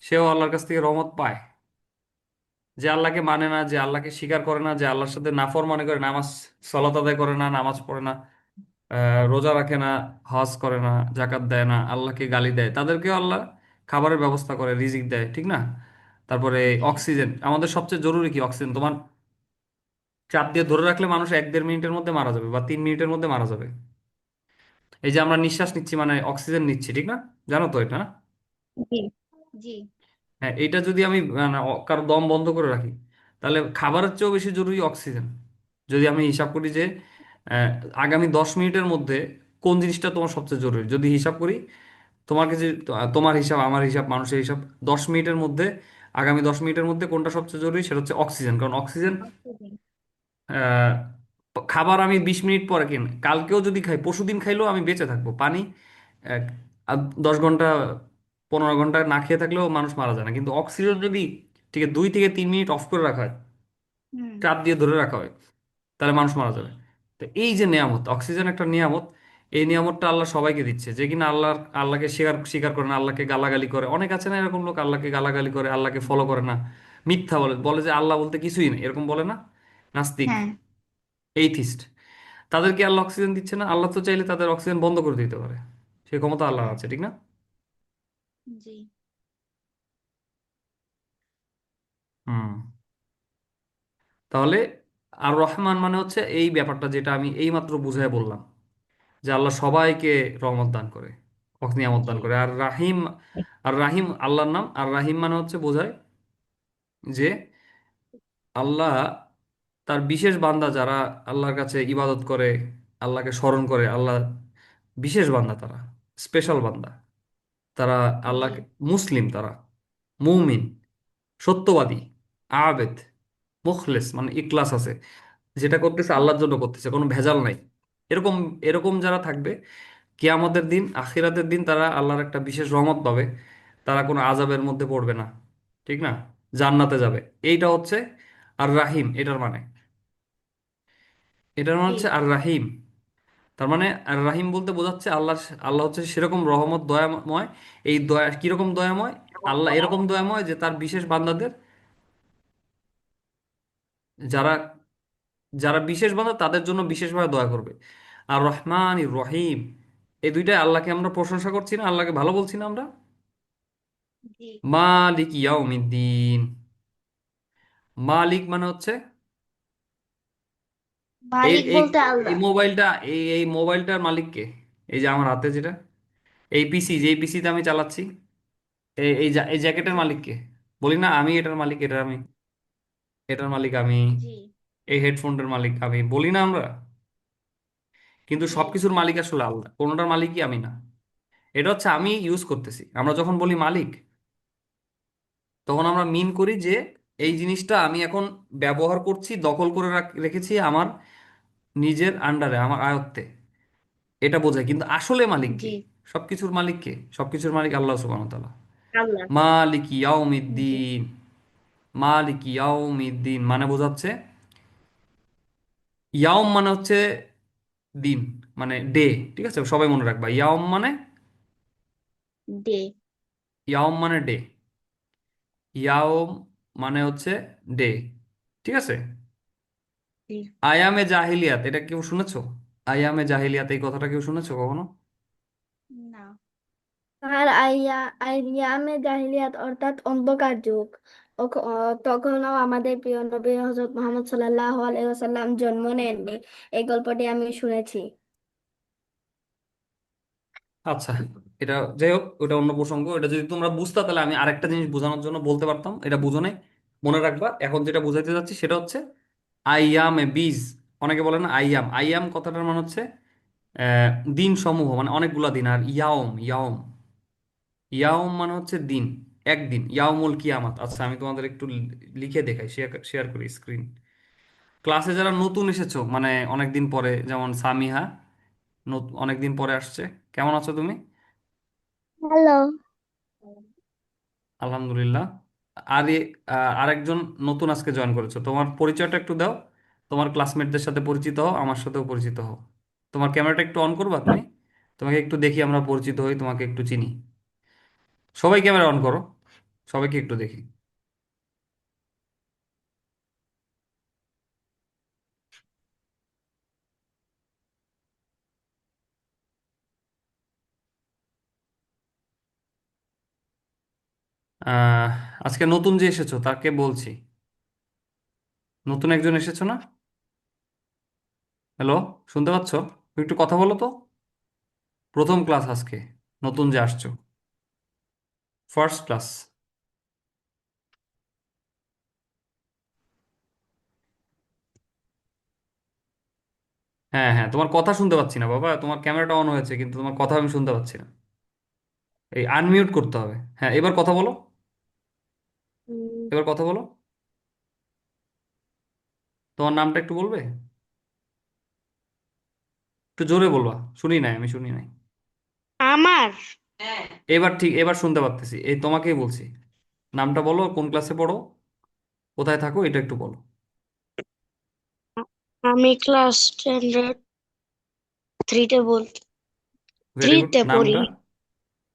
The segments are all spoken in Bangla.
সেও আল্লাহর কাছ থেকে রহমত পায়। যে আল্লাহকে মানে না, যে আল্লাহকে স্বীকার করে না, যে আল্লাহর সাথে নাফরমানি করে, নামাজ সালাত আদায় করে না, নামাজ পড়ে না, রোজা রাখে না, হজ করে না, জাকাত দেয় না, আল্লাহকে গালি দেয়, তাদেরকেও আল্লাহ খাবারের ব্যবস্থা করে, রিজিক দেয়, ঠিক না? তারপরে জি। অক্সিজেন, আমাদের সবচেয়ে জরুরি কি? অক্সিজেন। তোমার চাপ দিয়ে ধরে রাখলে মানুষ 1-1.5 মিনিটের মধ্যে মারা যাবে বা 3 মিনিটের মধ্যে মারা যাবে। এই যে আমরা নিঃশ্বাস নিচ্ছি মানে অক্সিজেন নিচ্ছি, ঠিক না? জানো তো এটা, না? জি। জি। হ্যাঁ, এইটা যদি আমি মানে কারো দম বন্ধ করে রাখি, তাহলে খাবারের চেয়েও বেশি জরুরি অক্সিজেন। যদি আমি হিসাব করি যে আহ, আগামী 10 মিনিটের মধ্যে কোন জিনিসটা তোমার সবচেয়ে জরুরি, যদি হিসাব করি, তোমার কাছে তোমার হিসাব, আমার হিসাব, মানুষের হিসাব, 10 মিনিটের মধ্যে, আগামী 10 মিনিটের মধ্যে কোনটা সবচেয়ে জরুরি, সেটা হচ্ছে অক্সিজেন। কারণ অক্সিজেন, অক্সিজেন। আহ, খাবার আমি 20 মিনিট পরে কিন, কালকেও যদি খাই, পরশুদিন খাইলেও আমি বেঁচে থাকবো। পানি এক, 10 ঘন্টা, 15 ঘন্টা না খেয়ে থাকলেও মানুষ মারা যায় না। কিন্তু অক্সিজেন যদি, ঠিক আছে, 2 থেকে 3 মিনিট অফ করে রাখা হয়, হুম। চাপ দিয়ে ধরে রাখা হয়, তাহলে মানুষ মারা যাবে। তো এই যে নিয়ামত, অক্সিজেন একটা নিয়ামত, এই নিয়ামতটা আল্লাহ সবাইকে দিচ্ছে। যে কিনা আল্লাহকে স্বীকার স্বীকার করে না, আল্লাহকে গালাগালি করে, অনেক আছে না এরকম লোক, আল্লাহকে গালাগালি করে, আল্লাহকে ফলো করে না, মিথ্যা বলে, বলে যে আল্লাহ বলতে কিছুই নেই, এরকম বলে না? নাস্তিক, হ্যাঁ। এইথিস্ট। তাদেরকে আল্লাহ অক্সিজেন দিচ্ছে না? আল্লাহ তো চাইলে তাদের অক্সিজেন বন্ধ করে দিতে পারে, সে ক্ষমতা আল্লাহ হ্যাঁ। আছে, ঠিক না? জি। হুম। তাহলে আর রহমান মানে হচ্ছে এই ব্যাপারটা, যেটা আমি এইমাত্র বুঝাই বললাম, যে আল্লাহ সবাইকে রহমত দান করে, নিয়ামত জি। দান করে। আর রাহিম, আর রাহিম আল্লাহর নাম। আর রাহিম মানে হচ্ছে বোঝায় যে আল্লাহ তার বিশেষ বান্দা যারা আল্লাহর কাছে ইবাদত করে, আল্লাহকে স্মরণ করে, আল্লাহ বিশেষ বান্দা, তারা স্পেশাল বান্দা, তারা জি। আল্লাহকে, মুসলিম তারা, মুমিন, সত্যবাদী, আবেদ, মুখলেস মানে ইখলাস আছে, যেটা করতেছে হুম। আল্লাহর জন্য করতেছে, কোনো ভেজাল নাই। এরকম, এরকম যারা থাকবে, কিয়ামতের দিন, আখিরাতের দিন, তারা আল্লাহর একটা বিশেষ রহমত পাবে। তারা কোনো আযাবের মধ্যে পড়বে না, ঠিক না? জান্নাতে যাবে। এইটা হচ্ছে আর রাহিম, এটার মানে, এটার মানে জি। হচ্ছে আর রাহিম। তার মানে আর রাহিম বলতে বোঝাচ্ছে আল্লাহ, আল্লাহ হচ্ছে সেরকম রহমত, দয়াময়। এই দয়া কিরকম দয়াময়? আল্লাহ এরকম দয়াময় যে তার বিশেষ বান্দাদের, যারা যারা বিশেষ বান্দা তাদের জন্য বিশেষভাবে দয়া করবে। আর রহমান রহিম, এই দুইটাই আল্লাহকে আমরা প্রশংসা করছি না, আল্লাহকে ভালো বলছি না আমরা? জি। মালিক ইয়াউমিদ্দিন, মালিক মানে হচ্ছে এই মালিক এই বলতে এই আল্লাহ। মোবাইলটা, এই মোবাইলটার মালিক কে? এই যে আমার হাতে যেটা, এই পিসি, যে পিসিতে আমি চালাচ্ছি, এই জ্যাকেটের জি। মালিক কে? বলি না আমি এটার মালিক, এটার আমি, এটার মালিক আমি, জি। এই হেডফোনটার মালিক আমি, বলি না আমরা? কিন্তু জি। সবকিছুর মালিক আসলে আল্লাহ, কোনোটার মালিকই আমি না। এটা হচ্ছে আমি ইউজ করতেছি। আমরা যখন বলি মালিক, তখন আমরা মিন করি যে এই জিনিসটা আমি এখন ব্যবহার করছি, দখল করে রেখেছি আমার নিজের আন্ডারে, আমার আয়ত্তে, এটা বোঝায়। কিন্তু আসলে মালিক কে? জি। সবকিছুর মালিক কে? সবকিছুর মালিক আল্লাহ সুবহানাহু ওয়া তাআলা। আল্লাহ। মালিক জি। ইয়াউমিদ্দিন, মালিক ইয়াউমিদ্দিন মানে বোঝাচ্ছে, ইয়াউম মানে হচ্ছে দিন, মানে ডে, ঠিক আছে? সবাই মনে রাখবা, ইয়াউম মানে, ডে। ইয়াউম মানে ডে, ইয়াউম মানে হচ্ছে ডে, ঠিক আছে? জি। আয়ামে জাহিলিয়াত, এটা কেউ শুনেছো? আয়ামে জাহিলিয়াত, এই কথাটা কেউ শুনেছো কখনো? না। আর আইয়ামে জাহিলিয়াত অর্থাৎ অন্ধকার যুগ। তখনও আমাদের প্রিয় নবী হযরত মুহাম্মদ সাল্লাল্লাহু আলাইহি ওয়াসাল্লাম জন্ম নেননি। এই গল্পটি আমি শুনেছি। আচ্ছা, এটা যাই হোক, ওটা অন্য প্রসঙ্গ। এটা যদি তোমরা বুঝতা, তাহলে আমি আরেকটা জিনিস বোঝানোর জন্য বলতে পারতাম, এটা বুঝো নাই। মনে রাখবা, এখন যেটা বুঝাইতে যাচ্ছি সেটা হচ্ছে আইয়াম এ বীজ। অনেকে বলে না আইয়াম, আইয়াম কথাটার মানে হচ্ছে দিন সমূহ, মানে অনেকগুলা দিন। আর ইয়াওম, ইয়াওম, ইয়াওম মানে হচ্ছে দিন, একদিন, ইয়াওমুল কিয়ামাত। আচ্ছা, আমি তোমাদের একটু লিখে দেখাই, শেয়ার শেয়ার করি স্ক্রিন। ক্লাসে যারা নতুন এসেছো, মানে অনেকদিন পরে, যেমন সামিহা, অনেকদিন পরে আসছে। কেমন আছো তুমি? হ্যালো। আলহামদুলিল্লাহ। আর আরেকজন নতুন আজকে জয়েন করেছো, তোমার পরিচয়টা একটু দাও। তোমার ক্লাসমেটদের সাথে পরিচিত হও, আমার সাথেও পরিচিত হও। তোমার ক্যামেরাটা একটু অন করবা তুমি? তোমাকে একটু দেখি, আমরা পরিচিত হই, তোমাকে একটু চিনি। সবাই ক্যামেরা অন করো। সবাইকে একটু দেখি। আহ আজকে নতুন যে এসেছো তাকে বলছি, নতুন একজন এসেছো না? হ্যালো, শুনতে পাচ্ছ? তুমি একটু কথা বলো তো। প্রথম ক্লাস আজকে, নতুন যে আসছো, ফার্স্ট ক্লাস। হ্যাঁ হ্যাঁ, তোমার কথা শুনতে পাচ্ছি না বাবা, তোমার ক্যামেরাটা অন হয়েছে কিন্তু তোমার কথা আমি শুনতে পাচ্ছি না। এই আনমিউট করতে হবে। হ্যাঁ, এবার কথা বলো। উম, এবার কথা বলো। তোমার নামটা একটু বলবে? একটু জোরে বলবা, শুনি নাই, আমি শুনি নাই। আমার এবার ঠিক, এবার শুনতে পারতেছি, এই তোমাকেই বলছি। নামটা বলো, কোন ক্লাসে পড়ো, কোথায় থাকো, এটা একটু বলো। আমি ক্লাস 3-তে ভেরি গুড। পড়ি। নামটা?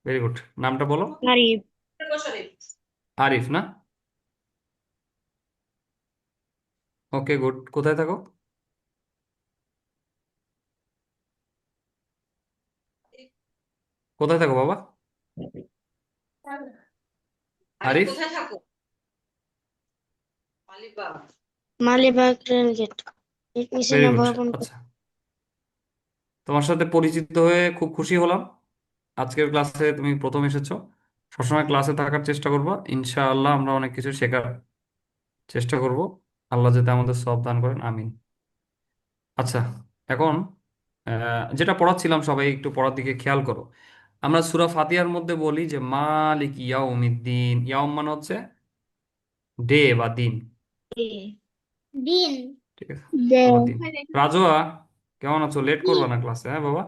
ভেরি গুড, নামটা বলো। আরিফ। আরিফ না? Okay, good. কোথায় থাকো? কোথায় থাকো বাবা? আরিফ। মালিবাগ রেলগেট ভেরি মিশনা গুড। ভবন। আচ্ছা, তোমার সাথে পরিচিত হয়ে খুব খুশি হলাম। আজকের ক্লাসে তুমি প্রথম এসেছো। সবসময় ক্লাসে থাকার চেষ্টা করবো, ইনশাআল্লাহ আমরা অনেক কিছু শেখার চেষ্টা করব। আল্লাহ যাতে আমাদের সব দান করেন, আমিন। আচ্ছা, এখন যেটা পড়াচ্ছিলাম, সবাই একটু পড়ার দিকে খেয়াল করো। আমরা সূরা ফাতিহার মধ্যে বলি যে মালিক ইয়াউমিদ্দিন। ইয়াউম মানে হচ্ছে ডে বা দিন। দিন। ঠিক আছে, দে। অথবা দিন। রাজোয়া, কেমন আছো? লেট কি? করবা না ক্লাসে, হ্যাঁ বাবা?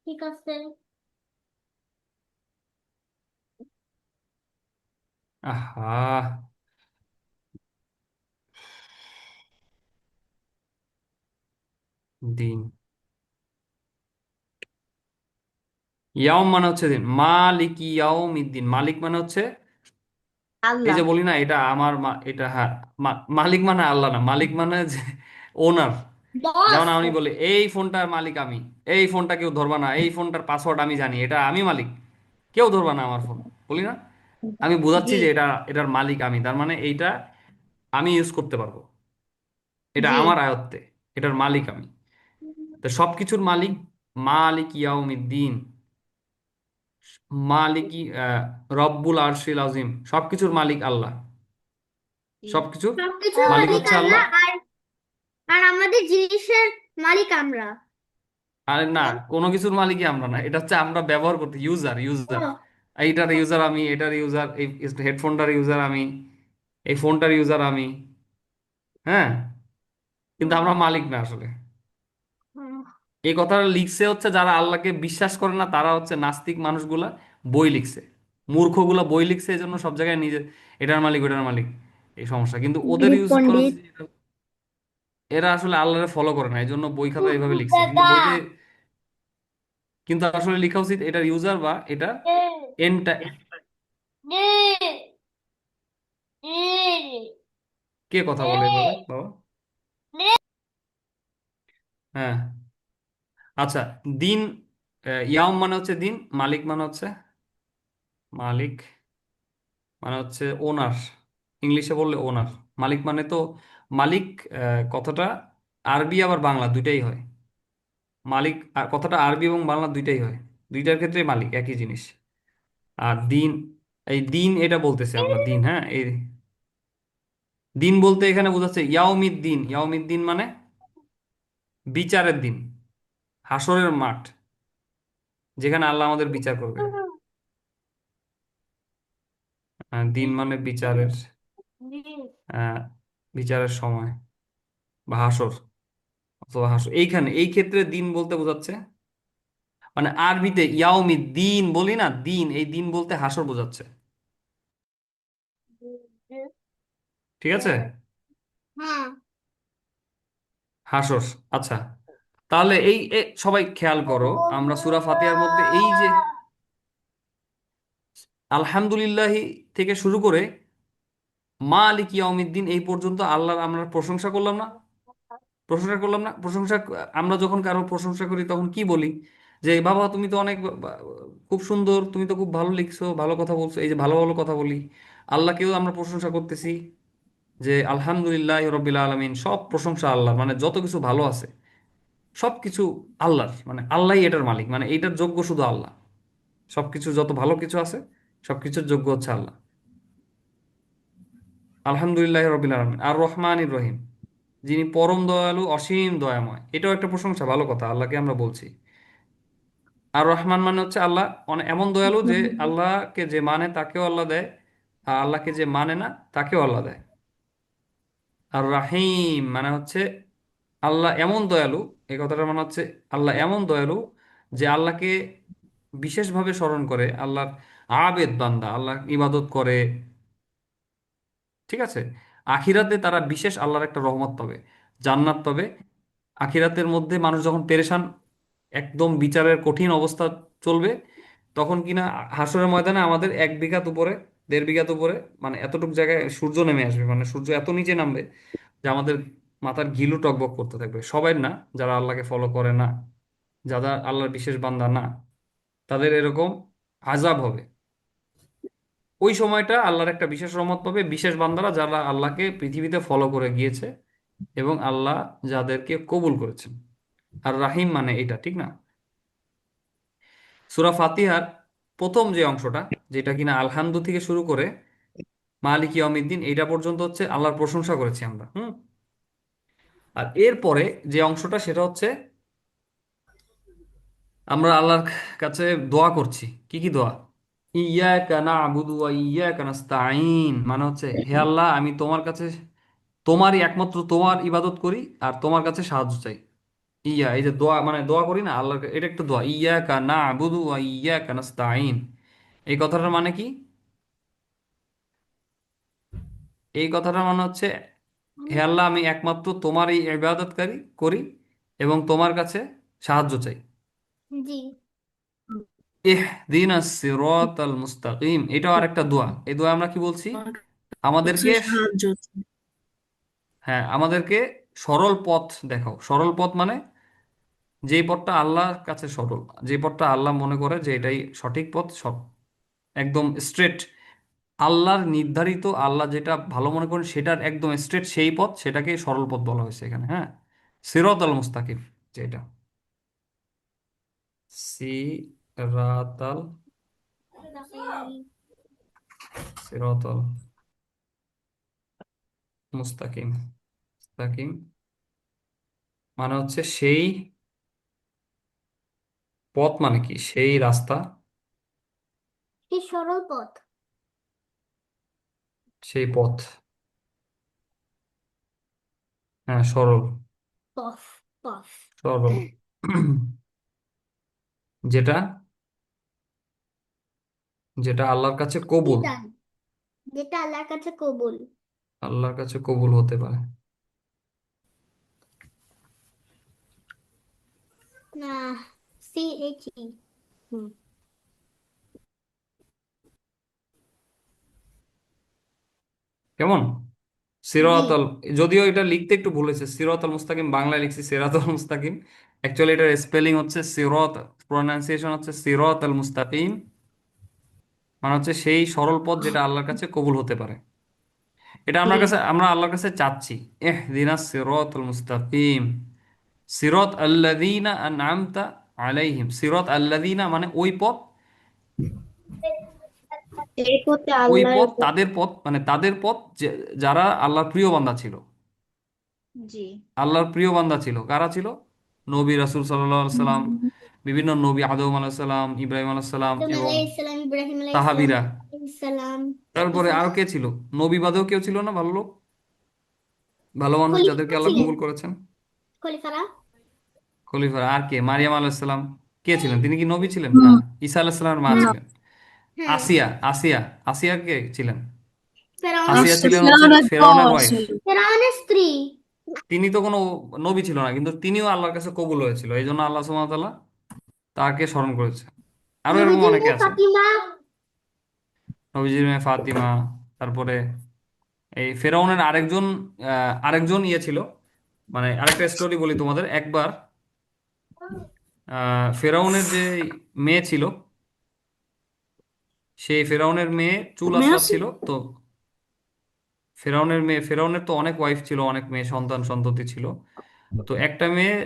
ঠিক আছে। আহা, দিন। ইয়াউম মানে হচ্ছে দিন, মালিক ইয়াউমিদ্দিন। মালিক মানে হচ্ছে, এই আল্লাহ। যে বলি না এটা আমার এটা, হ্যাঁ। মালিক মানে আল্লাহ না, মালিক মানে যে ওনার। বস। যেমন আমি বলি এই ফোনটার মালিক আমি, এই ফোনটা কেউ ধরবা না, এই ফোনটার পাসওয়ার্ড আমি জানি, এটা আমি মালিক, কেউ ধরবা না আমার ফোন, বলি না? আমি বোঝাচ্ছি জি। যে এটার মালিক আমি, তার মানে এইটা আমি ইউজ করতে পারবো, এটা জি। আমার আয়ত্তে, এটার মালিক আমি। তো সবকিছুর মালিক মালিক ইয়াউমিদ্দিন। মালিকি রব্বুল আরশিল আজিম, সবকিছুর মালিক আল্লাহ। সবকিছুর সবকিছুর মালিক মালিক হচ্ছে আল্লাহ, আল্লাহ। আর আর আমাদের জিনিসের মালিক আমরা। আরে না, কোনো কিছুর মালিকই আমরা না, এটা হচ্ছে আমরা ব্যবহার করতে, ইউজার ইউজার। ও। এইটার ইউজার আমি, এটার ইউজার, এই হেডফোনটার ইউজার আমি, এই ফোনটার ইউজার আমি। হ্যাঁ, কিন্তু আমরা মালিক না আসলে। এই কথাটা লিখছে হচ্ছে যারা আল্লাহকে বিশ্বাস করে না, তারা হচ্ছে নাস্তিক মানুষগুলা বই লিখছে। মূর্খগুলা বই লিখছে, এই জন্য সব জায়গায় নিজে এটার মালিক ওটার মালিক, এই সমস্যা। কিন্তু ওদের ইউজ করা পণ্ডিত। উচিত যে এরা আসলে আল্লাহরে ফলো করে না, এই জন্য বই খাতা এইভাবে লিখছে, কিন্তু বইতে, কিন্তু আসলে লেখা উচিত এটার ইউজার বা এটা এন্ড। কে কথা বলে এভাবে বাবা? হ্যাঁ। আচ্ছা, দিন, ইয়াম মানে হচ্ছে দিন, মালিক মানে হচ্ছে, মালিক মানে হচ্ছে ওনার। ইংলিশে বললে ওনার। মালিক মানে তো, মালিক কথাটা আরবি আবার বাংলা দুইটাই হয়। মালিক কথাটা আরবি এবং বাংলা দুইটাই হয়, দুইটার ক্ষেত্রে মালিক একই জিনিস। আর দিন, এই দিন এটা বলতেছে আমরা, দিন, হ্যাঁ। এই দিন বলতে এখানে বোঝাচ্ছে ইয়াউমিদ দিন। ইয়াউমিদ দিন মানে বিচারের দিন, হাসরের মাঠ, যেখানে আল্লাহ আমাদের বিচার করবে। দিন মানে বিচারের, আহ, বিচারের সময় বা হাসর, অথবা হাসর। এইখানে এই ক্ষেত্রে দিন বলতে বোঝাচ্ছে, মানে আরবিতে ইয়াউমি দিন বলি না, দিন, এই দিন বলতে হাসর বোঝাচ্ছে। ঠিক আছে, হ্যাঁ। হাসর। আচ্ছা, তাহলে সবাই খেয়াল করো, আমরা সূরা ফাতিহার মধ্যে এই যে আলহামদুলিল্লাহ থেকে শুরু করে মালিক ইয়াউমিদ্দিন এই পর্যন্ত আল্লাহর আমরা প্রশংসা করলাম না? প্রশংসা করলাম না? প্রশংসা, আমরা যখন কারো প্রশংসা করি তখন কি বলি? যে বাবা তুমি তো অনেক খুব সুন্দর, তুমি তো খুব ভালো লিখছো, ভালো কথা বলছো, এই যে ভালো ভালো কথা বলি। আল্লাহকেও আমরা প্রশংসা করতেছি যে আলহামদুলিল্লাহ রবিল আলমিন, সব প্রশংসা আল্লাহ, মানে যত কিছু ভালো আছে সব কিছু আল্লাহর, মানে আল্লাহই এটার মালিক, মানে এইটার যোগ্য শুধু আল্লাহ। সবকিছু যত ভালো কিছু আছে সবকিছুর যোগ্য হচ্ছে আল্লাহ। আলহামদুলিল্লাহ রবিল আলমিন আর রহমানির রহিম, যিনি পরম দয়ালু অসীম দয়াময়, এটাও একটা প্রশংসা, ভালো কথা, আল্লাহকে আমরা বলছি। আর রহমান মানে হচ্ছে আল্লাহ অনেক এমন দয়ালু যে আল্লাহকে যে মানে তাকেও আল্লাহ দেয়, আর আল্লাহকে যে মানে না তাকেও আল্লাহ দেয়। আর রাহিম মানে হচ্ছে আল্লাহ এমন দয়ালু, এই কথাটা মানে হচ্ছে আল্লাহ এমন দয়ালু যে আল্লাহকে বিশেষভাবে স্মরণ করে, আল্লাহর আবেদ বান্দা আল্লাহ ইবাদত করে, ঠিক আছে, আখিরাতে তারা বিশেষ আল্লাহর একটা রহমত পাবে, জান্নাত পাবে। আখিরাতের মধ্যে মানুষ যখন পেরেশান, একদম বিচারের কঠিন অবস্থা চলবে, তখন কিনা হাসরের ময়দানে আমাদের 1 বিঘাত উপরে, 1.5 বিঘাত উপরে, মানে এতটুকু জায়গায় সূর্য নেমে আসবে, মানে সূর্য এত নিচে নামবে যে আমাদের মাথার ঘিলু টকবক করতে থাকবে, সবাই না, যারা আল্লাহকে ফলো করে না, যারা আল্লাহর বিশেষ বান্দা না, তাদের এরকম আযাব হবে। ওই সময়টা আল্লাহর একটা বিশেষ রহমত পাবে বিশেষ বান্দারা, যারা আল্লাহকে পৃথিবীতে ফলো করে গিয়েছে এবং আল্লাহ যাদেরকে কবুল করেছেন। আর রাহিম মানে এটা, ঠিক না? সূরা ফাতিহার প্রথম যে অংশটা, যেটা কিনা আলহামদু থেকে শুরু করে মালিক ইয়াউমিদ্দিন এইটা পর্যন্ত হচ্ছে আল্লাহর প্রশংসা করেছি আমরা। আর এরপরে যে অংশটা সেটা হচ্ছে আমরা আল্লাহর কাছে দোয়া করছি। কি কি দোয়া? ইয়াকা না'বুদু ওয়া ইয়াকা নাস্তাঈন, মানে হচ্ছে হে আল্লাহ, আমি তোমার কাছে তোমারই একমাত্র তোমার ইবাদত করি আর তোমার কাছে সাহায্য চাই। এই যে দোয়া, মানে দোয়া করি না আল্লাহর এটা একটা দোয়া, ইয়াকা না'বুদু ওয়া ইয়াকা নাস্তাঈন। এই কথাটার মানে কি? এই কথাটার মানে হচ্ছে হে আল্লাহ, আমি একমাত্র তোমারই ইবাদতকারী করি এবং তোমার কাছে সাহায্য চাই। জি। ইহদিনাস সিরাতাল মুস্তাকিম, এটাও আরেকটা দোয়া। এই দোয়া আমরা কি বলছি? আমার কাছে আমাদেরকে, সাহায্য চাই। হ্যাঁ, আমাদেরকে সরল পথ দেখাও। সরল পথ মানে যেই পথটা আল্লাহর কাছে সরল, যে পথটা আল্লাহ মনে করে যে এটাই সঠিক পথ, সব একদম স্ট্রেট, আল্লাহর নির্ধারিত, আল্লাহ যেটা ভালো মনে করেন সেটার একদম স্ট্রেট সেই পথ, সেটাকে সরল পথ বলা হয়েছে এখানে। হ্যাঁ, সিরাতাল মুস্তাকিম, যেটা সিরাতাল সিরাতাল মুস্তাকিম, মুস্তাকিম মানে হচ্ছে সেই পথ, মানে কি সেই রাস্তা, কি সরল পথ। সেই পথ, হ্যাঁ সরল, পথ। পথ। সরল যেটা, যেটা আল্লাহর কাছে কবুল, বিধান, যেটা আল্লাহর কাছে কবুল। আল্লাহর কাছে কবুল হতে পারে। না, CHE। হুম। কেমন? জি। সিরাতাল, যদিও এটা লিখতে একটু ভুল হয়েছে, সিরাতাল মুস্তাকিম বাংলায় লিখছি সিরাতাল মুস্তাকিম, অ্যাকচুয়ালি এটার স্পেলিং হচ্ছে সিরাত, প্রনাউন্সিয়েশন হচ্ছে সিরাতাল মুস্তাকিম, মানে হচ্ছে সেই সরল পথ যেটা আল্লাহর কাছে কবুল হতে পারে। এটা জি। আমরা আল্লাহর কাছে চাচ্ছি, ইহদিনাস সিরাতাল মুস্তাকিম, সিরাত আল্লাযীনা আন'আমতা আলাইহিম, সিরাত আল্লাযীনা মানে ওই পথ, এই পথে ওই আল্লাহর পথ উপর। তাদের পথ, মানে তাদের পথ যারা আল্লাহর প্রিয় বান্দা ছিল। জি। আল্লাহর প্রিয় বান্দা ছিল, কারা ছিল? নবী রাসূল সাল্লাল্লাহু আলাইহি সাল্লাম, বিভিন্ন নবী, আদম আলাইহিস সালাম, ইব্রাহিম আলাইহিস সালাম আদম এবং আলাইহিস সালাম, ইব্রাহিম আলাইহিস সালাম, সাহাবীরা। আলাইহিস সালাম, তারপরে ঈসা, আরো কে ছিল? নবী বাদেও কেউ ছিল না ভালো লোক, ভালো মানুষ যাদেরকে খলিফা আল্লাহ ছিলেন। কবুল করেছেন? খলিফারা। খলিফা আর কে? মারিয়াম আলাইহিস সালাম কে ছিলেন? তিনি কি নবী ছিলেন না? হুম। ঈসা আলাইহিস সালামের মা না। ছিলেন। হ্যাঁ। আসিয়া, আসিয়া, আসিয়া কে ছিলেন? ফেরাউনের আসিয়া ছিলেন হচ্ছে ফেরাউনের ফেরাউনের পর ওয়াইফ। ছিল। ফেরাউনের স্ত্রী। তিনি তো কোনো নবী ছিল না, কিন্তু তিনিও আল্লাহর কাছে কবুল হয়েছিল, এই জন্য আল্লাহ সুবহানাহু ওয়া তাআলা তাকে স্মরণ করেছে। আরো এরকম নবীজির অনেকে মেয়ে আছে। ফাতিমা। নবীজির মেয়ে ফাতিমা। তারপরে এই ফেরাউনের আরেকজন আরেকজন ইয়ে ছিল, মানে আরেকটা স্টোরি বলি তোমাদের। একবার ফেরাউনের যে মেয়ে ছিল, সেই ফেরাউনের মেয়ে চুল মেহসিন। আঁচড়াচ্ছিল তো। ফেরাউনের তো অনেক ওয়াইফ ছিল, অনেক মেয়ে সন্তান সন্ততি ছিল। তো একটা মেয়ে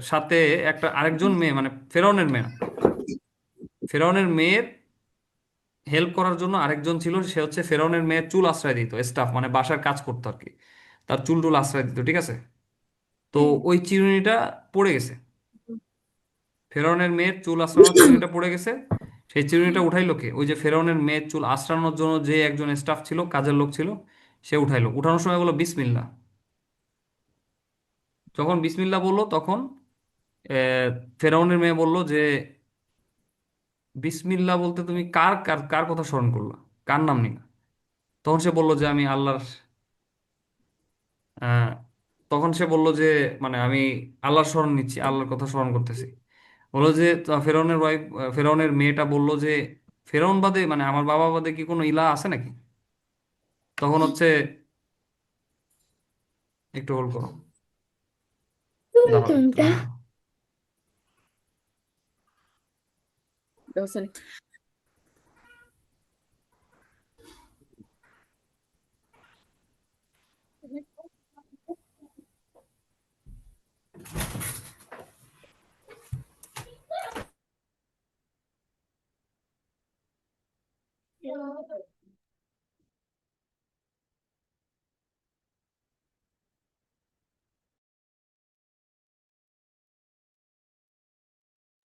সাথে একটা আরেকজন মেয়ে, মানে ফেরাউনের মেয়ে না, ফেরাউনের মেয়ের হেল্প করার জন্য আরেকজন ছিল, সে হচ্ছে ফেরাউনের মেয়ের চুল আশ্রয় দিত, স্টাফ মানে বাসার কাজ করতো আর কি। তার চুল টুল আশ্রয় দিত, ঠিক আছে। তো ওই চিরুনিটা পড়ে গেছে, ফেরাউনের মেয়ের চুল আঁচড়ানোর চিরুনিটা পড়ে গেছে। সেই চিরুনিটা উঠাইলো কে? ওই যে ফেরাউনের মেয়ের চুল আঁচড়ানোর জন্য যে একজন স্টাফ ছিল, কাজের লোক ছিল, সে উঠাইলো। উঠানোর সময় বললো বিসমিল্লাহ। যখন বিসমিল্লাহ বললো তখন ফেরাউনের মেয়ে বলল যে বিসমিল্লাহ বলতে তুমি কার কার কার কথা স্মরণ করলা, কার নাম নিলা? তখন সে বলল যে আমি আল্লাহর, আহ, তখন সে বলল যে মানে আমি আল্লাহর স্মরণ নিচ্ছি, আল্লাহর কথা স্মরণ করতেছি। বললো যে ফেরাউনের ওয়াইফ, ফেরাউনের মেয়েটা বলল যে ফেরাউন বাদে মানে আমার বাবা বাদে কি কোনো ইলাহ আছে নাকি? তখন হচ্ছে, একটু হোল্ড করো, টুন দাঁড়াও টুন একটু টা। দাঁড়াও। ব্যবস্থা নেই।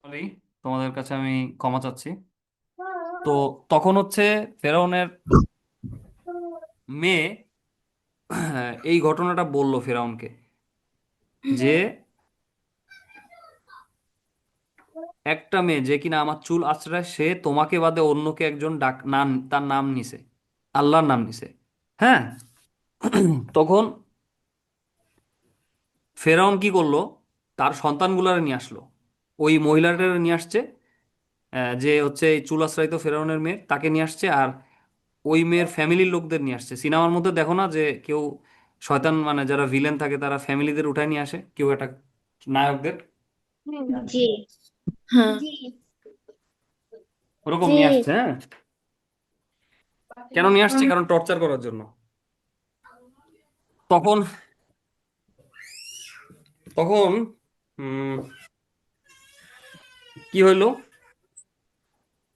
Sorry, তোমাদের কাছে আমি ক্ষমা চাচ্ছি। তো তখন হচ্ছে ফেরাউনের মেয়ে এই ঘটনাটা বলল ফেরাউনকে, যে একটা মেয়ে যে কিনা আমার চুল আঁচড়ায়, সে তোমাকে বাদে অন্যকে একজন ডাক নাম, তার নাম নিছে, আল্লাহর নাম নিছে। হ্যাঁ। তখন ফেরাউন কি করলো, তার সন্তানগুলারে নিয়ে আসলো, ওই মহিলাটা নিয়ে আসছে, যে হচ্ছে এই চুল আশ্রিত ফেরাউনের মেয়ে, তাকে নিয়ে আসছে। আর ওই মেয়ের ফ্যামিলির লোকদের নিয়ে আসছে। সিনেমার মধ্যে দেখো না যে কেউ শয়তান মানে যারা ভিলেন থাকে তারা ফ্যামিলিদের উঠায় নিয়ে আসে, কেউ একটা নায়কদের, জি হ্যাঁ। ওরকম জি নিয়ে আসছে। হ্যাঁ, কেন নিয়ে আসছে? কারণ টর্চার করার জন্য। তখন তখন উম, কি হইলো,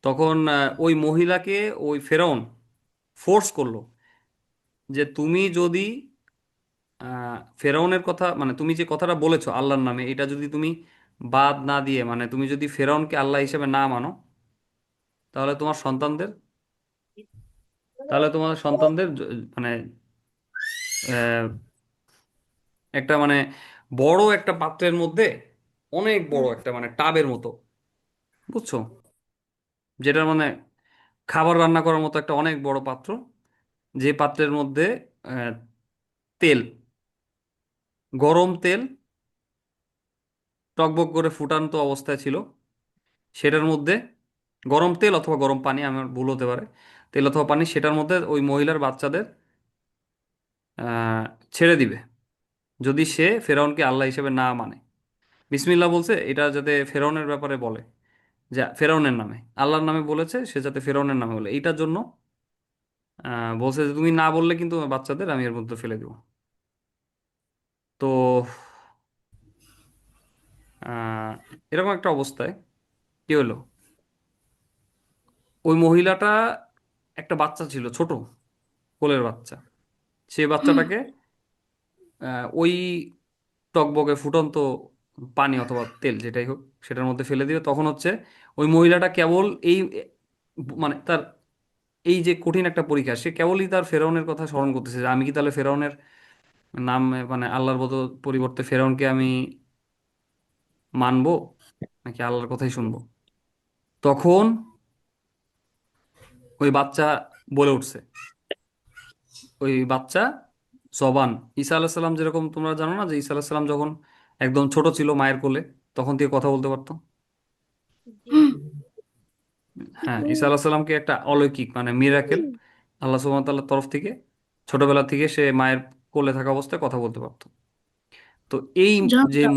তখন ওই মহিলাকে ওই ফেরাউন ফোর্স করলো যে তুমি যদি ফেরাউনের কথা মানে তুমি যে কথাটা বলেছো আল্লাহর নামে, এটা যদি তুমি বাদ না দিয়ে মানে তুমি যদি ফেরাউনকে আল্লাহ হিসেবে না মানো, তাহলে তোমার সন্তানদের, তাহলে তোমাদের সন্তানদের মানে আহ, একটা মানে বড় একটা পাত্রের মধ্যে, অনেক বড় একটা মানে টাবের মতো, বুঝছো, যেটার মানে খাবার রান্না করার মতো একটা অনেক বড় পাত্র, যে পাত্রের মধ্যে আহ, তেল, গরম তেল টকবক করে ফুটান্ত অবস্থায় ছিল, সেটার মধ্যে গরম তেল অথবা গরম পানি, আমার ভুল হতে পারে, তেল অথবা পানি, সেটার মধ্যে ওই মহিলার বাচ্চাদের আহ, ছেড়ে দিবে, যদি সে ফেরাউনকে আল্লাহ হিসেবে না মানে। বিসমিল্লাহ বলছে এটা যাতে ফেরাউনের ব্যাপারে বলে, যা ফেরাউনের নামে, আল্লাহর নামে বলেছে, সে যাতে ফেরাউনের নামে বলে, এইটার জন্য বলছে যে তুমি না বললে কিন্তু আমার বাচ্চাদের আমি এর মধ্যে ফেলে দেবো। তো আহ, এরকম একটা অবস্থায় কি হলো, ওই মহিলাটা একটা বাচ্চা ছিল ছোট, কোলের বাচ্চা, সেই বাচ্চাটাকে ওই টকবকে ফুটন্ত পানি অথবা তেল যেটাই হোক সেটার মধ্যে ফেলে দিবে। তখন হচ্ছে ওই মহিলাটা কেবল এই মানে তার এই যে কঠিন একটা পরীক্ষা, সে কেবলই তার ফেরাউনের কথা স্মরণ করতেছে যে আমি কি তাহলে ফেরাউনের নাম মানে আল্লাহর পরিবর্তে ফেরাউনকে আমি মানবো নাকি আল্লাহর কথাই শুনবো। তখন ওই বাচ্চা বলে উঠছে, ওই বাচ্চা জবান, ঈসা আলাহ সাল্লাম যেরকম তোমরা জানো না যে ঈসা আলাহ সাল্লাম যখন একদম ছোট ছিল মায়ের কোলে, তখন থেকে কথা বলতে পারতো। হ্যাঁ, ঈসা আলাহ সাল্লামকে একটা অলৌকিক মানে মিরাকেল আল্লাহ সুবহানাহু ওয়া তাআলার তরফ থেকে, ছোটবেলা থেকে সে মায়ের কোলে থাকা অবস্থায় কথা বলতে পারতো। তো এই যে জানতাম।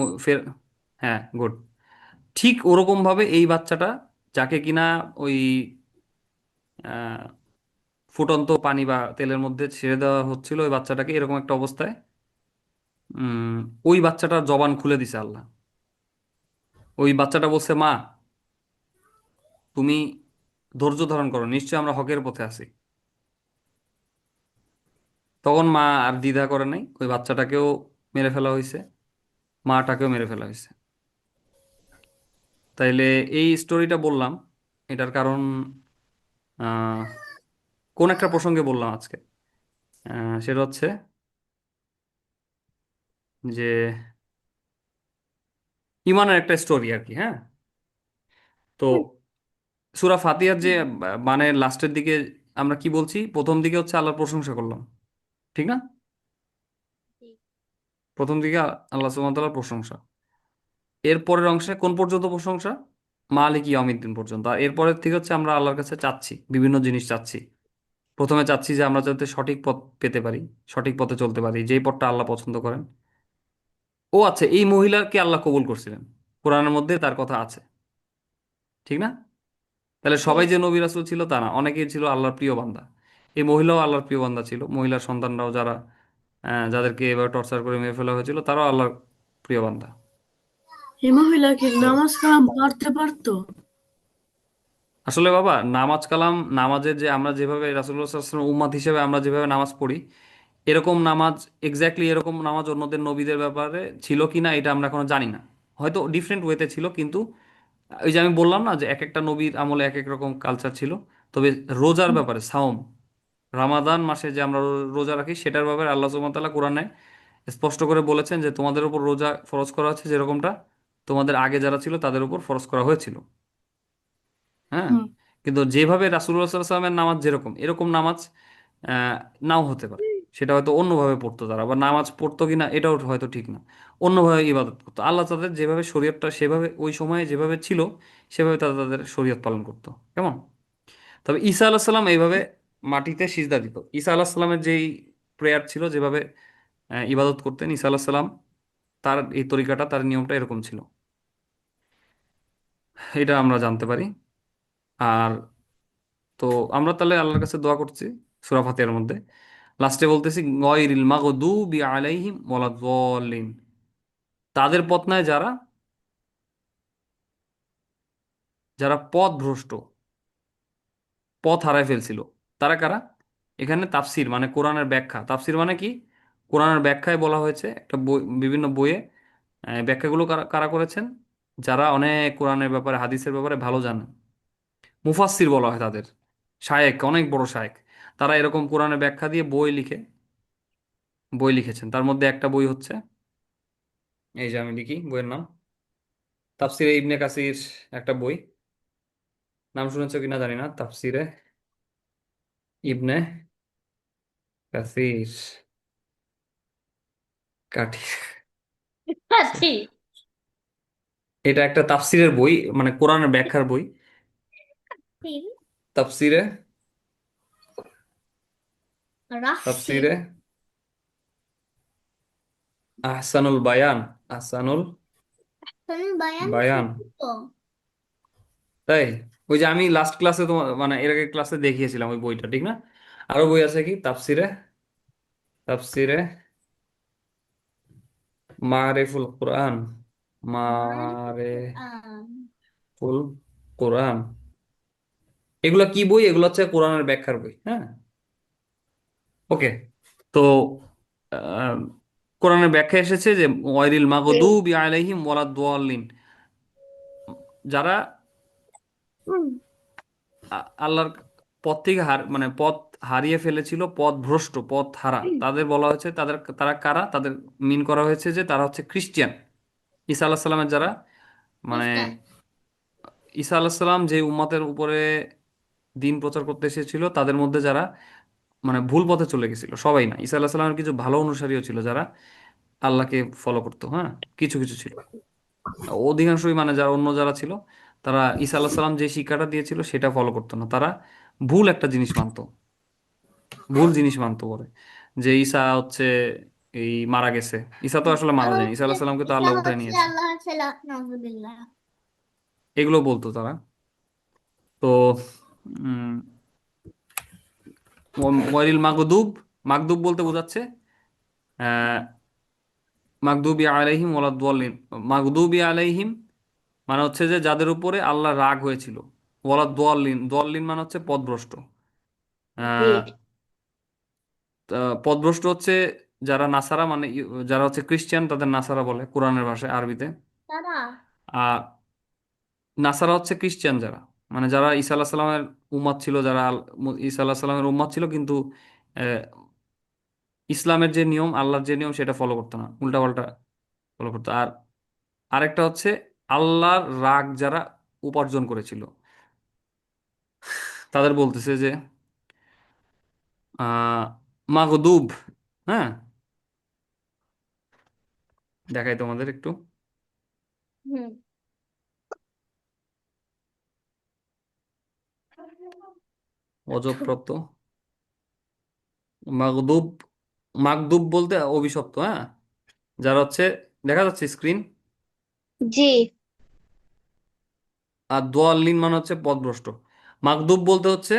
হ্যাঁ, গুড। ঠিক ওরকম ভাবে এই বাচ্চাটা, যাকে কিনা ওই আহ, ফুটন্ত পানি বা তেলের মধ্যে ছেড়ে দেওয়া হচ্ছিল ওই বাচ্চাটাকে, এরকম একটা অবস্থায় উম, ওই বাচ্চাটার জবান খুলে দিছে আল্লাহ। ওই বাচ্চাটা বলছে, মা তুমি ধৈর্য ধারণ করো, নিশ্চয়ই আমরা হকের পথে আছি। তখন মা আর দ্বিধা করে নাই, ওই বাচ্চাটাকেও মেরে ফেলা হয়েছে, মাটাকেও মেরে ফেলা হয়েছে। তাইলে এই স্টোরিটা বললাম, এটার কারণ আহ, কোন একটা প্রসঙ্গে বললাম আজকে, সেটা হচ্ছে যে ইমানের একটা স্টোরি আর কি। হ্যাঁ, তো সূরা ফাতিহার যে মানে লাস্টের দিকে আমরা কি বলছি, প্রথম দিকে হচ্ছে আল্লাহর প্রশংসা করলাম, ঠিক না? প্রথম দিকে আল্লাহ সুবহানাহু ওয়া তাআলার প্রশংসা, এর পরের অংশে কোন পর্যন্ত প্রশংসা? মালিক ইয়াউমিদ্দিন পর্যন্ত। আর এরপরের থেকে হচ্ছে আমরা আল্লাহর কাছে চাচ্ছি, বিভিন্ন জিনিস চাচ্ছি। প্রথমে চাচ্ছি যে আমরা যাতে সঠিক পথ পেতে পারি, সঠিক পথে চলতে পারি, যেই পথটা আল্লাহ পছন্দ করেন। ও আচ্ছা, এই মহিলাকে আল্লাহ কবুল করছিলেন, কোরআনের মধ্যে তার কথা আছে, ঠিক না? তাহলে সবাই যে নবী রাসূল ছিল তা না, অনেকেই ছিল আল্লাহর প্রিয় বান্দা। এই মহিলাও আল্লাহর প্রিয় বান্দা ছিল, মহিলার সন্তানরাও যারা যাদেরকে এবার টর্চার করে মেরে ফেলা হয়েছিল তারাও আল্লাহর প্রিয় বান্দা। এই মহিলা কি তো নামাজ কালাম পড়তে পারতো? আসলে বাবা, নামাজ কালাম, নামাজের যে আমরা যেভাবে রাসূলুল্লাহ সাল্লাল্লাহু আলাইহি ওয়াসাল্লাম উম্মাত হিসেবে আমরা যেভাবে নামাজ পড়ি, এরকম নামাজ, এক্স্যাক্টলি এরকম নামাজ অন্যদের নবীদের ব্যাপারে ছিল কিনা এটা আমরা এখনো জানি না। হয়তো ডিফারেন্ট ওয়েতে ছিল, কিন্তু ওই যে আমি বললাম না যে এক একটা নবীর আমলে এক এক রকম কালচার ছিল। তবে রোজার ব্যাপারে, সাওম, রামাদান মাসে যে আমরা রোজা রাখি, সেটার ব্যাপারে আল্লাহ সুবহানাহু ওয়া তাআলা কোরআনে স্পষ্ট করে বলেছেন যে তোমাদের উপর রোজা ফরজ করা হচ্ছে যেরকমটা তোমাদের আগে যারা ছিল তাদের উপর ফরজ করা হয়েছিল। হ্যাঁ, হুম। কিন্তু যেভাবে রাসূলুল্লাহ সাল্লাল্লাহু আলাইহি ওয়াসাল্লামের নামাজ যেরকম, এরকম নামাজ আহ, নাও হতে পারে। সেটা হয়তো অন্যভাবে পড়তো তারা, বা নামাজ পড়তো কিনা এটাও হয়তো ঠিক না, অন্যভাবে ইবাদত করতো। আল্লাহ তাদের যেভাবে শরীয়তটা সেভাবে ওই সময়ে যেভাবে ছিল সেভাবে তারা তাদের শরীয়ত পালন করতো। কেমন? তবে ঈসা আলাহ সাল্লাম এইভাবে মাটিতে সিজদা দিত। ঈসা আলাহ সাল্লামের যেই প্রেয়ার ছিল, যেভাবে ইবাদত করতেন ঈসা আলাহ সাল্লাম, তার এই তরিকাটা, তার নিয়মটা এরকম ছিল, এটা আমরা জানতে পারি। আর তো আমরা তাহলে আল্লাহর কাছে দোয়া করছি সূরা ফাতিহার মধ্যে, লাস্টে বলতেছি গয়রিল মাগদুবি আলাইহিম ওয়ালাদ-দাল্লিন, তাদের পথ নয় যারা, যারা পথভ্রষ্ট, পথ হারায় ফেলছিল। তারা কারা? এখানে তাফসির মানে কোরআনের ব্যাখ্যা, তাফসির মানে কি, কোরআনের ব্যাখ্যায় বলা হয়েছে একটা বই, বিভিন্ন বইয়ে ব্যাখ্যাগুলো কারা কারা করেছেন? যারা অনেক কোরআনের ব্যাপারে, হাদিসের ব্যাপারে ভালো জানেন, মুফাসসির বলা হয় তাদের, শায়েখ, অনেক বড় শায়েখ। তারা এরকম কোরআনের ব্যাখ্যা দিয়ে বই লিখেছেন। তার মধ্যে একটা বই হচ্ছে, এই যে আমি লিখি বইয়ের নাম, তাফসিরে ইবনে কাসির, একটা বই, নাম শুনেছো কিনা জানি না, তাফসিরে ইবনে কাসির, কাঠি, আছি। এটা একটা তাফসিরের বই, মানে কোরআনের ব্যাখ্যার বই। তাফসিরে, রাশি। তাফসিরে আহসানুল বায়ান, আহসানুল তুমি বায়ান বায়ান, শুনছো? তাই? ওই যে আমি লাস্ট ক্লাসে তোমার মানে এর আগে ক্লাসে দেখিয়েছিলাম ওই বইটা, ঠিক না? আরো বই আছে কি, তাফসিরে, তাফসিরে মারিফুল কোরআন, মারিফুল মারিফুল আম। কোরআন, এগুলা কি বই? এগুলো হচ্ছে কোরআনের ব্যাখ্যার বই। হ্যাঁ, ওকে। তো আহ, কোরআনের ব্যাখ্যা এসেছে যে ওয়াইরিল মাগদুবি আলাইহিম ওয়ালাদ-দাল্লিন, যারা আল্লাহর পথ থেকে মানে পথ হারিয়ে ফেলেছিল, পথ ভ্রষ্ট, পথ হারা, তাদের বলা হয়েছে, তারা কারা? তাদের মিন করা হয়েছে যে তারা হচ্ছে খ্রিস্টিয়ান। ঈসা আলাহ সাল্লামের যারা মানে, খ্রিস্টান। ঈসা আলাহ সাল্লাম যে উম্মতের উপরে দিন প্রচার করতে এসেছিল তাদের মধ্যে যারা মানে ভুল পথে চলে গেছিল, সবাই না, ঈসা আলাহ সাল্লামের কিছু ভালো অনুসারীও ছিল যারা আল্লাহকে ফলো করতো। হ্যাঁ, কিছু কিছু ছিল, অধিকাংশই মানে যারা অন্য যারা ছিল তারা ঈসা আল্লাহ সাল্লাম যে শিক্ষাটা দিয়েছিল সেটা ফলো করতো না, তারা ভুল একটা জিনিস মানতো, ভুল জিনিস মানতো বলে যে ঈসা হচ্ছে এই মারা গেছে। ঈসা তো আসলে মারা যায়নি, ঈসা আল্লাহ সাল্লামকে তো ঈসা আল্লাহ উঠায় হচ্ছে নিয়েছে, আল্লাহর ছেলে, নাউজুবিল্লাহ। এগুলো বলতো তারা। তো উম, ওয়াইল মাগদুব, মাগদুব বলতে বোঝাচ্ছে আহ মাগদুবি আলাইহিম ওয়ালাদ-দাল্লিন। মাগদুবি আলাইহিম মানে হচ্ছে যে যাদের উপরে আল্লাহ রাগ হয়েছিল, ওয়ালাদ-দাল্লিন, দল্লিন মানে হচ্ছে পথভ্রষ্ট। জি। আহ পথভ্রষ্ট হচ্ছে যারা নাসারা, মানে যারা হচ্ছে খ্রিস্টান তাদের নাসারা বলে কোরআনের ভাষায়, আরবিতে। তারা আর নাসারা হচ্ছে খ্রিস্টান যারা, মানে যারা ঈসা আল্লাহ সাল্লামের উম্মত ছিল, যারা ঈসা আল্লাহ সাল্লামের উম্মত ছিল, কিন্তু আহ, ইসলামের যে নিয়ম, আল্লাহর যে নিয়ম সেটা ফলো করতো না, উল্টাপাল্টা ফলো করতো। আর আরেকটা হচ্ছে আল্লাহর রাগ যারা উপার্জন করেছিল, তাদের বলতেছে যে আহ মাগদুব। হ্যাঁ, দেখাই তোমাদের একটু। হুম। অজপ্রাপ্ত মাগদুব, মাগদুব বলতে অভিশপ্ত, হ্যাঁ, যারা হচ্ছে, দেখা যাচ্ছে স্ক্রিন। জি। আর দোয়াল্লিন মানে হচ্ছে পথভ্রষ্ট। মাগদুব বলতে হচ্ছে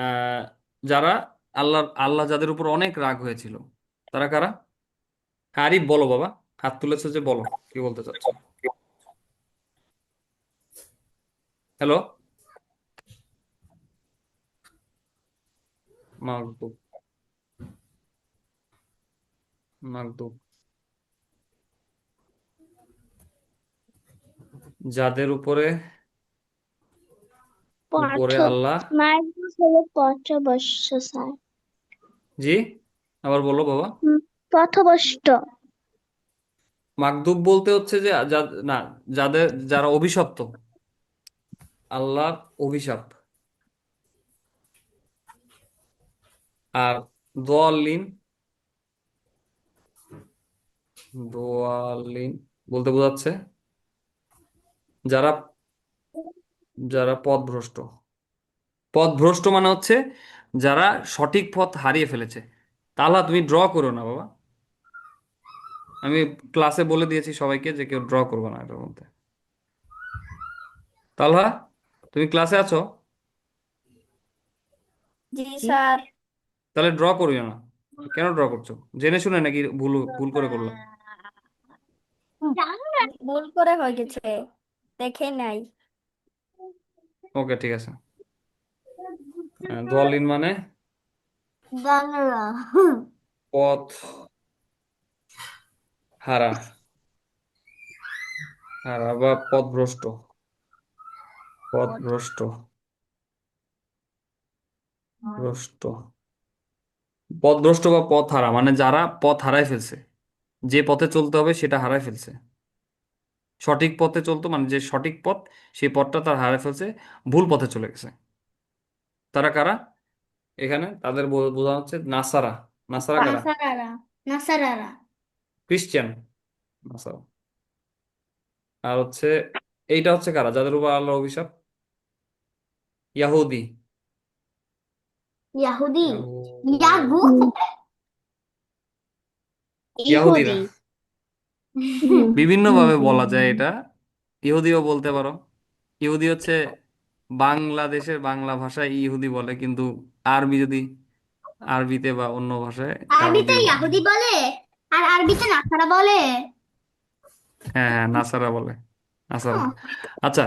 আহ যারা আল্লাহ যাদের উপর অনেক রাগ হয়েছিল, তারা কারা? হ্যাঁ, আরিফ বলো বাবা, হাত তুলেছো যে, বলো কি বলতে চাচ্ছো। হ্যালো। মাগদুব, মাগদুব যাদের উপরে পথ, উপরে আল্লাহ। মাইনাস হলো পথভ্রষ্ট স্যার। জি, আবার বলো বাবা। পথভ্রষ্ট। মাগদুব বলতে হচ্ছে যে না, যাদের, যারা অভিশপ্ত, আল্লাহর অভিশাপ। আর দোয়াল্লিন, দোয়াল্লিন বলতে বোঝাচ্ছে যারা, যারা পথভ্রষ্ট। পথভ্রষ্ট মানে হচ্ছে যারা সঠিক পথ হারিয়ে ফেলেছে। তাহলে তুমি ড্র করো না বাবা, আমি ক্লাসে বলে দিয়েছি সবাইকে যে কেউ ড্র করবে না এটার মধ্যে। তাহলে তুমি ক্লাসে আছো, জি স্যার। তাহলে ড্র করিও না। কেন ড্র করছো? জেনে শুনে নাকি ভুল ভুল করে করলাম? ভুল করে হয়ে গেছে, দেখে নাই। ওকে, ঠিক আছে। দোয়াল্লিন মানে বাংলা। পথ হারা, হারা বা পথভ্রষ্ট, পথভ্রষ্ট, ভ্রষ্ট, পথভ্রষ্ট বা পথ হারা মানে যারা পথ হারায় ফেলছে, যে পথে চলতে হবে সেটা হারায় ফেলছে। সঠিক পথে চলতো মানে যে সঠিক পথ, সেই পথটা তার হারায় ফেলছে, ভুল পথে চলে গেছে। তারা কারা? এখানে তাদের বোঝা হচ্ছে নাসারা। নাসারা কারা? নাসারারা। নাসারারা। খ্রিস্টান, নাসারা। আর হচ্ছে এইটা হচ্ছে কারা যাদের উপর আল্লাহর অভিশাপ? ইয়াহুদি। ইয়াহুদি। ইয়াগু। ইয়াহুদি, ইয়াহুদিরা। ইহুদি। বিভিন্ন ভাবে বলা যায় এটা, ইহুদিও বলতে পারো। ইহুদি হচ্ছে বাংলাদেশের বাংলা ভাষায় ইহুদি বলে, কিন্তু আরবি যদি, আরবিতে বা অন্য ভাষায় আরবিতে ইয়াহুদিও বলে। ইয়াহুদি বলে, আর আরবিতে নাসারা বলে। হ্যাঁ হ্যাঁ, নাসারা বলে, নাসারা। হুম। আচ্ছা,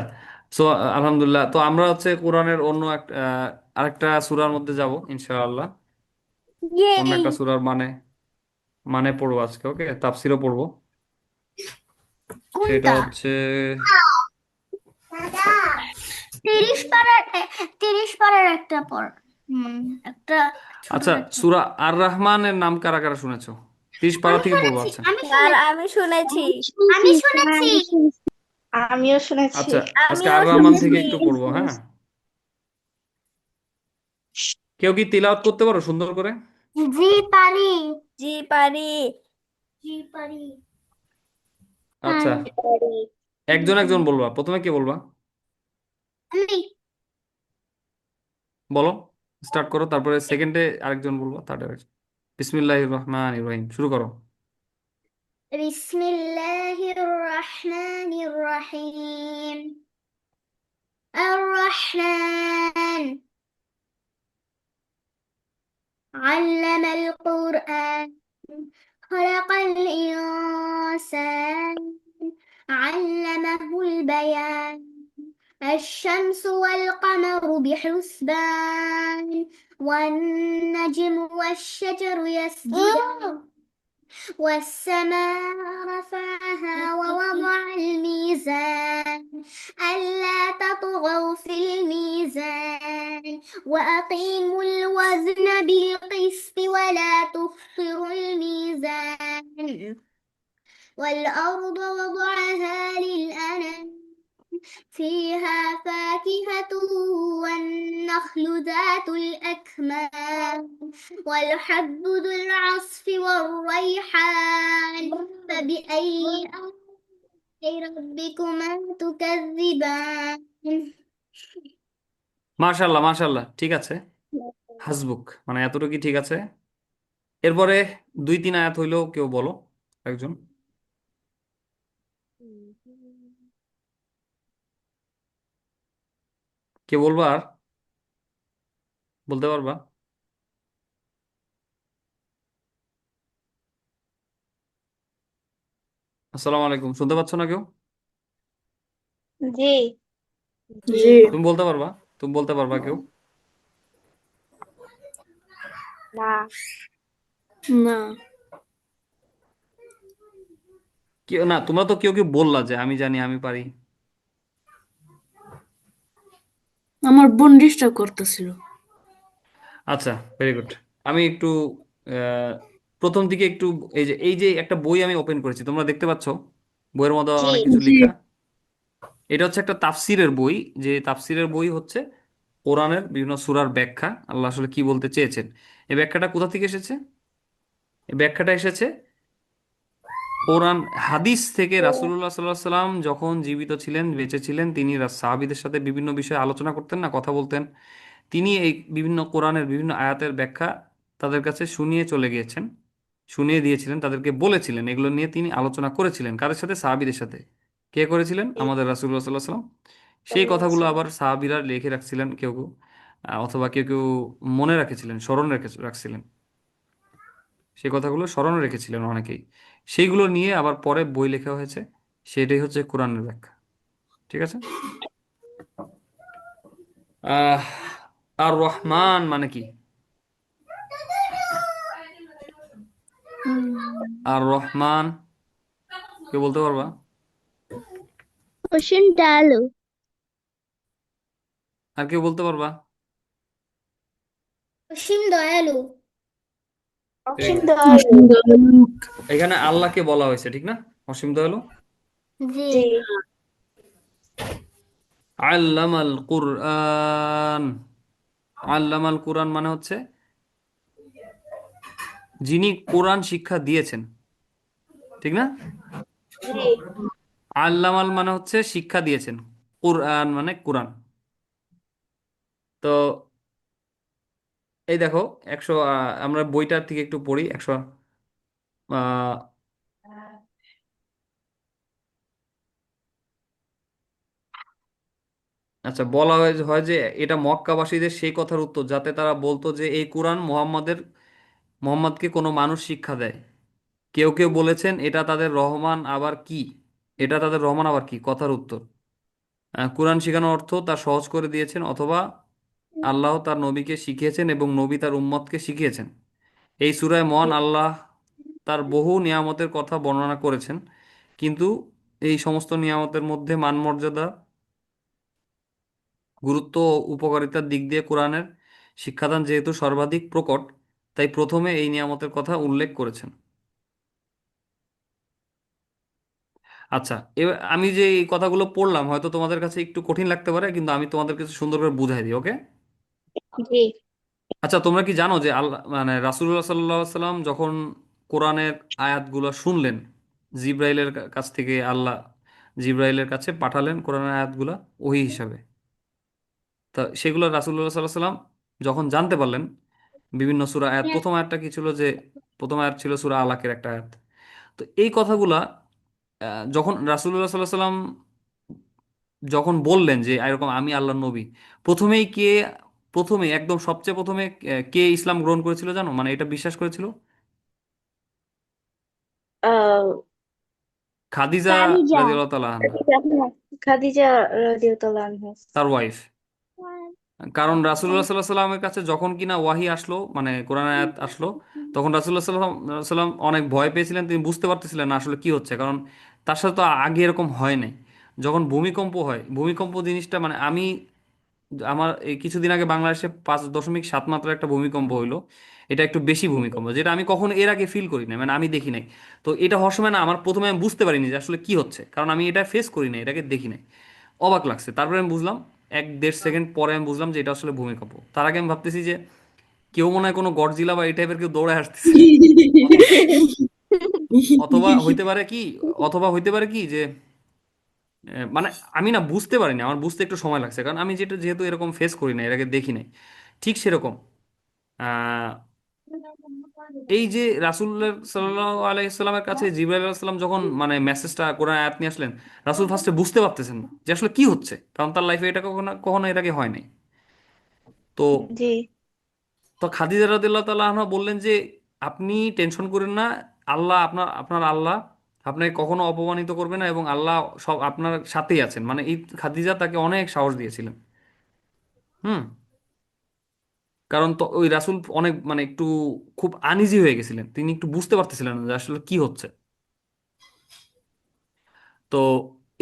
সো আলহামদুলিল্লাহ, তো আমরা হচ্ছে কোরআনের অন্য একটা আরেকটা সূরার মধ্যে যাব ইনশাআল্লাহ। অন্য ইয়েই। একটা সূরার মানে, মানে পড়বো আজকে, ওকে, তাফসিরও পড়বো। সেটা কোনটা? হচ্ছে, দাদা, 30 পারার 30 পারার একটা পর, একটা ছোট আচ্ছা, একটা। সূরা আর রহমানের নাম কারা কারা শুনেছো? 30 পারা আমি থেকে পড়বো, শুনেছি, আচ্ছা। আমি আর শুনেছি। আমি শুনেছি। আমিও শুনেছি। আচ্ছা, আজকে আমিও আর রহমান থেকে শুনেছি। একটু পড়বো, হ্যাঁ। কেউ কি তিলাওয়াত করতে পারো সুন্দর করে? জি পারি। জি পারি। জি পারি। আচ্ছা, পারি। পারি। একজন একজন বলবা, প্রথমে কে বলবা? আমি বলো, স্টার্ট করো, তারপরে সেকেন্ডে আরেকজন বলবো, থার্ডে আরেকজন। বিসমিল্লাহির রহমানির রহিম, শুরু করো। বিসমিল্লাহির রহমানির রহিম। আর রহমান علم القرآن خلق الإنسان علمه البيان الشمس والقمر بحسبان والنجم والشجر يسجدان والسماء رفعها ووضع الميزان ألا تطغوا في الميزان وأقيموا الوزن بالقسط ولا تخسروا الميزان والأرض وضعها للأنام فيها فاكهة والنخل ذات الأكمام والحب ذو العصف والريحان فبأي آلاء ربكما تكذبان মাশাল্লাহ মাশাল্লাহ, ঠিক আছে। হাসবুক, মানে এতটুকু ঠিক আছে। এরপরে দুই তিন আয়াত হইলেও কেউ বলো, একজন। কে বলবা আর বলতে পারবা? আসসালামু আলাইকুম, শুনতে পাচ্ছ না কেউ? জি। জি। তুমি বলতে পারবা? তুমি বলতে পারবা কেউ? না। না, কেউ না, তোমরা তো কেউ কেউ বললা যে আমি জানি, আমি পারি। আমার বোন ডিস্টার্ব করতেছিল। আচ্ছা, ভেরি গুড। আমি একটু আহ, প্রথম দিকে একটু, এই যে একটা বই আমি ওপেন করেছি, তোমরা দেখতে পাচ্ছ বইয়ের মধ্যে জি। অনেক কিছু জি। লেখা। এটা হচ্ছে একটা তাফসিরের বই, যে তাফসিরের বই হচ্ছে কোরআনের বিভিন্ন সূরার ব্যাখ্যা, আল্লাহ আসলে কি বলতে চেয়েছেন। এই ব্যাখ্যাটা কোথা থেকে এসেছে? এই ব্যাখ্যাটা এসেছে কোরআন হাদিস থেকে। রাসূলুল্লাহ সাল্লাল্লাহু আলাইহি সাল্লাম যখন জীবিত ছিলেন, বেঁচে ছিলেন, তিনি সাহাবীদের সাথে বিভিন্ন বিষয়ে আলোচনা করতেন না, কথা বলতেন। তিনি এই বিভিন্ন কোরআনের বিভিন্ন আয়াতের ব্যাখ্যা তাদের কাছে শুনিয়ে চলে গিয়েছেন, শুনিয়ে দিয়েছিলেন, তাদেরকে বলেছিলেন। এগুলো নিয়ে তিনি আলোচনা করেছিলেন, কাদের সাথে? সাহাবীদের সাথে। কে করেছিলেন? আমাদের রাসূলুল্লাহ সাল্লাল্লাহু আলাইহি সাল্লাম। সেই কথাগুলো আবার সাহাবীরা লিখে রাখছিলেন কেউ কেউ, অথবা কেউ কেউ মনে রাখেছিলেন, স্মরণ রাখছিলেন। সেই কথাগুলো স্মরণে রেখেছিলেন অনেকেই। সেইগুলো নিয়ে আবার পরে বই লেখা হয়েছে, সেটাই হচ্ছে কোরআনের ব্যাখ্যা। ঠিক আছে। আহ আর রহমান মানে কি? আর রহমান, কেউ বলতে পারবা? অসীম দয়ালু। আর কেউ বলতে পারবা? অসীম দয়ালু। ভেরি অসীম গুড। দয়ালু। এখানে আল্লাহকে বলা হয়েছে, ঠিক না? অসীম দয়ালু। জি। জি। আল্লামাল কুরআন। আল্লামাল কুরআন মানে হচ্ছে যিনি কোরআন শিক্ষা দিয়েছেন, ঠিক না? জি। আল্লামাল মানে হচ্ছে শিক্ষা দিয়েছেন, কুরআন মানে কোরআন। তো এই দেখো, একশো আমরা বইটার থেকে একটু পড়ি। 100, আচ্ছা, বলা হয় হয় যে এটা মক্কাবাসীদের সেই কথার উত্তর যাতে তারা বলতো যে এই কোরআন মোহাম্মদকে কোনো মানুষ শিক্ষা দেয়। কেউ কেউ বলেছেন এটা তাদের রহমান আবার কি, এটা তাদের রহমান আবার কি কথার উত্তর। কোরআন শেখানোর অর্থ তা সহজ করে দিয়েছেন, অথবা আল্লাহ তার নবীকে শিখিয়েছেন এবং নবী তার উম্মতকে শিখিয়েছেন। এই সূরায় মহান আল্লাহ তার বহু নিয়ামতের কথা বর্ণনা করেছেন, কিন্তু এই সমস্ত নিয়ামতের মধ্যে মানমর্যাদা, গুরুত্ব ও উপকারিতার দিক দিয়ে কোরআনের শিক্ষাদান যেহেতু সর্বাধিক প্রকট, তাই প্রথমে এই নিয়ামতের কথা উল্লেখ করেছেন। আচ্ছা, এবার আমি যে এই কথাগুলো পড়লাম হয়তো তোমাদের কাছে একটু কঠিন লাগতে পারে, কিন্তু আমি তোমাদের কাছে সুন্দর করে বুঝাই দিই, ওকে? জি। আচ্ছা, তোমরা কি জানো যে আল্লাহ মানে রাসূলুল্লাহ সাল্লাল্লাহু আলাইহি সাল্লাম যখন কোরআনের আয়াতগুলো শুনলেন, জিব্রাইলের কাছ থেকে আল্লাহ জিব্রাইলের কাছে পাঠালেন কোরআনের আয়াতগুলা ওহী হিসাবে। তা সেগুলো রাসূলুল্লাহ সাল্লাল্লাহু আলাইহি সাল্লাম যখন জানতে পারলেন বিভিন্ন সূরা আয়াত, প্রথম আয়াতটা কি ছিল যে প্রথম আয়াত ছিল সূরা আলাকের একটা আয়াত। তো এই কথাগুলা যখন রাসূলুল্লাহ সাল্লাল্লাহু আলাইহি সাল্লাম যখন বললেন যে এরকম আমি আল্লাহর নবী, প্রথমেই কে, প্রথমে একদম সবচেয়ে প্রথমে কে ইসলাম গ্রহণ করেছিল জানো, মানে এটা বিশ্বাস করেছিল? আহ খাদিজা খাদিজা। রাদিয়াল্লাহু তাআলা আনহা, খাদিজা রাদিয়াল্লাহু আনহা। তার ওয়াইফ। কারণ রাসূলুল্লাহ সাল্লাল্লাহু আলাইহি সাল্লামের কাছে যখন কিনা ওয়াহি আসলো, মানে কোরআন আয়াত আসলো, তখন রাসূলুল্লাহ সাল্লাল্লাহু আলাইহি সাল্লাম অনেক ভয় পেয়েছিলেন, তিনি বুঝতে পারতেছিলেন না আসলে কি হচ্ছে, কারণ তার সাথে তো আগে এরকম হয় নাই। যখন ভূমিকম্প হয়, ভূমিকম্প জিনিসটা মানে আমি আমার এই কিছুদিন আগে বাংলাদেশে 5.7 মাত্রার একটা ভূমিকম্প হইলো। এটা একটু বেশি ভূমিকম্প, যেটা আমি কখনো এর আগে ফিল করি না, মানে আমি দেখি নাই। তো এটা হওয়ার সময় না আমার প্রথমে আমি বুঝতে পারিনি যে আসলে কি হচ্ছে, কারণ আমি এটা ফেস করি নাই, এটাকে দেখি নাই। অবাক লাগছে, তারপরে আমি বুঝলাম 1-1.5 সেকেন্ড পরে আমি বুঝলাম যে এটা আসলে ভূমিকম্প। তার আগে আমি ভাবতেছি যে কেউ মনে হয় কোনো গডজিলা বা এই টাইপের কেউ দৌড়ে আসতেছে। অথবা হইতে পারে কি, অথবা হইতে পারে কি যে মানে আমি না বুঝতে পারিনি, আমার বুঝতে একটু সময় লাগছে, কারণ আমি যেটা যেহেতু এরকম ফেস করি না, এর আগে দেখি নাই। ঠিক সেরকম আহ, এই যে রাসূলুল্লাহ সাল্লাল্লাহু আলাইহি সাল্লামের কাছে জিবরাইল আলাইহিস সালাম যখন মানে মেসেজটা কোরআন আয়াত নিয়ে আসলেন, রাসূল ফার্স্টে বুঝতে পারতেছেন না যে আসলে কি হচ্ছে, কারণ তার লাইফে এটা কখনো কখনো এর আগে হয় নাই। তো জি তো খাদিজা রাদিয়াল্লাহু তাআলা আনহা বললেন যে আপনি টেনশন করেন না, আল্লাহ আপনার আপনার আল্লাহ আপনাকে কখনো অপমানিত করবে না, এবং আল্লাহ সব আপনার সাথেই আছেন। মানে এই খাদিজা তাকে অনেক সাহস দিয়েছিলেন। হুম। কারণ তো ওই রাসূল অনেক মানে একটু খুব আনইজি হয়ে গেছিলেন, তিনি একটু বুঝতে পারতেছিলেন না যে আসলে কি হচ্ছে। তো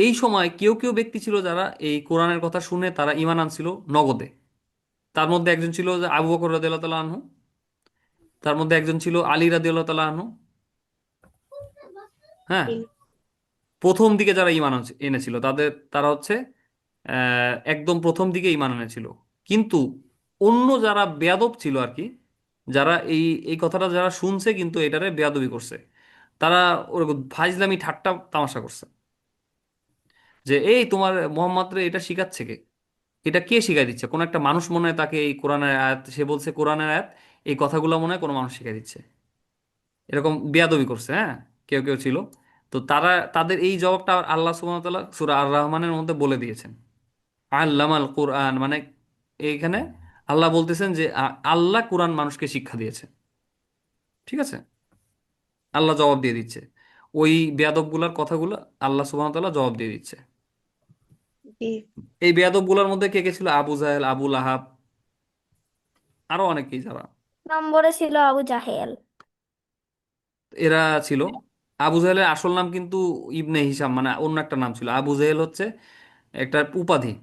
এই সময় কেউ কেউ ব্যক্তি ছিল যারা এই কোরআনের কথা শুনে তারা ঈমান আনছিল নগদে। তার মধ্যে একজন ছিল যে আবু বকর রাদিয়াল্লাহু তাআলা আনহু, তার মধ্যে একজন ছিল আলী রাদিয়াল্লাহু তাআলা আনহু। হ্যাঁ, জি প্রথম দিকে যারা ঈমান এনেছিল তাদের, তারা হচ্ছে একদম প্রথম দিকে ঈমান এনেছিল। কিন্তু অন্য যারা বেয়াদব ছিল আর কি, যারা এই এই কথাটা যারা শুনছে কিন্তু এটারে বেয়াদবি করছে, তারা ওরকম ফাইজলামি ঠাট্টা তামাশা করছে যে এই তোমার মোহাম্মদ রে এটা শিখাচ্ছে কে, এটা কে শিখাই দিচ্ছে, কোন একটা মানুষ মনে হয় তাকে এই কোরআনের আয়াত, সে বলছে কোরআনের আয়াত, এই কথাগুলো মনে হয় কোনো মানুষ শিখাই দিচ্ছে, এরকম বেয়াদবি করছে। হ্যাঁ, কেউ কেউ ছিল। তো তারা তাদের এই জবাবটা আল্লাহ সুবহানাহু ওয়া তাআলা সূরা আর রহমানের মধ্যে বলে দিয়েছেন। আল্লামাল কোরআন মানে এইখানে আল্লাহ বলতেছেন যে আল্লাহ কোরআন মানুষকে শিক্ষা দিয়েছে। ঠিক আছে, আল্লাহ জবাব দিয়ে দিচ্ছে ওই বেয়াদবগুলার কথাগুলো, আল্লাহ সুবহানাহু ওয়া তাআলা জবাব দিয়ে দিচ্ছে। জি এই বেয়াদবগুলার মধ্যে কে কে ছিল? আবু জাহেল, আবু লাহাব, আরো অনেকেই যারা, নম্বরে ছিল আবু জাহেল। এরা ছিল। আবু জাহেলের আসল নাম কিন্তু ইবনে হিশাম, মানে অন্য একটা নাম ছিল। আবু জাহেল হচ্ছে একটা উপাধি,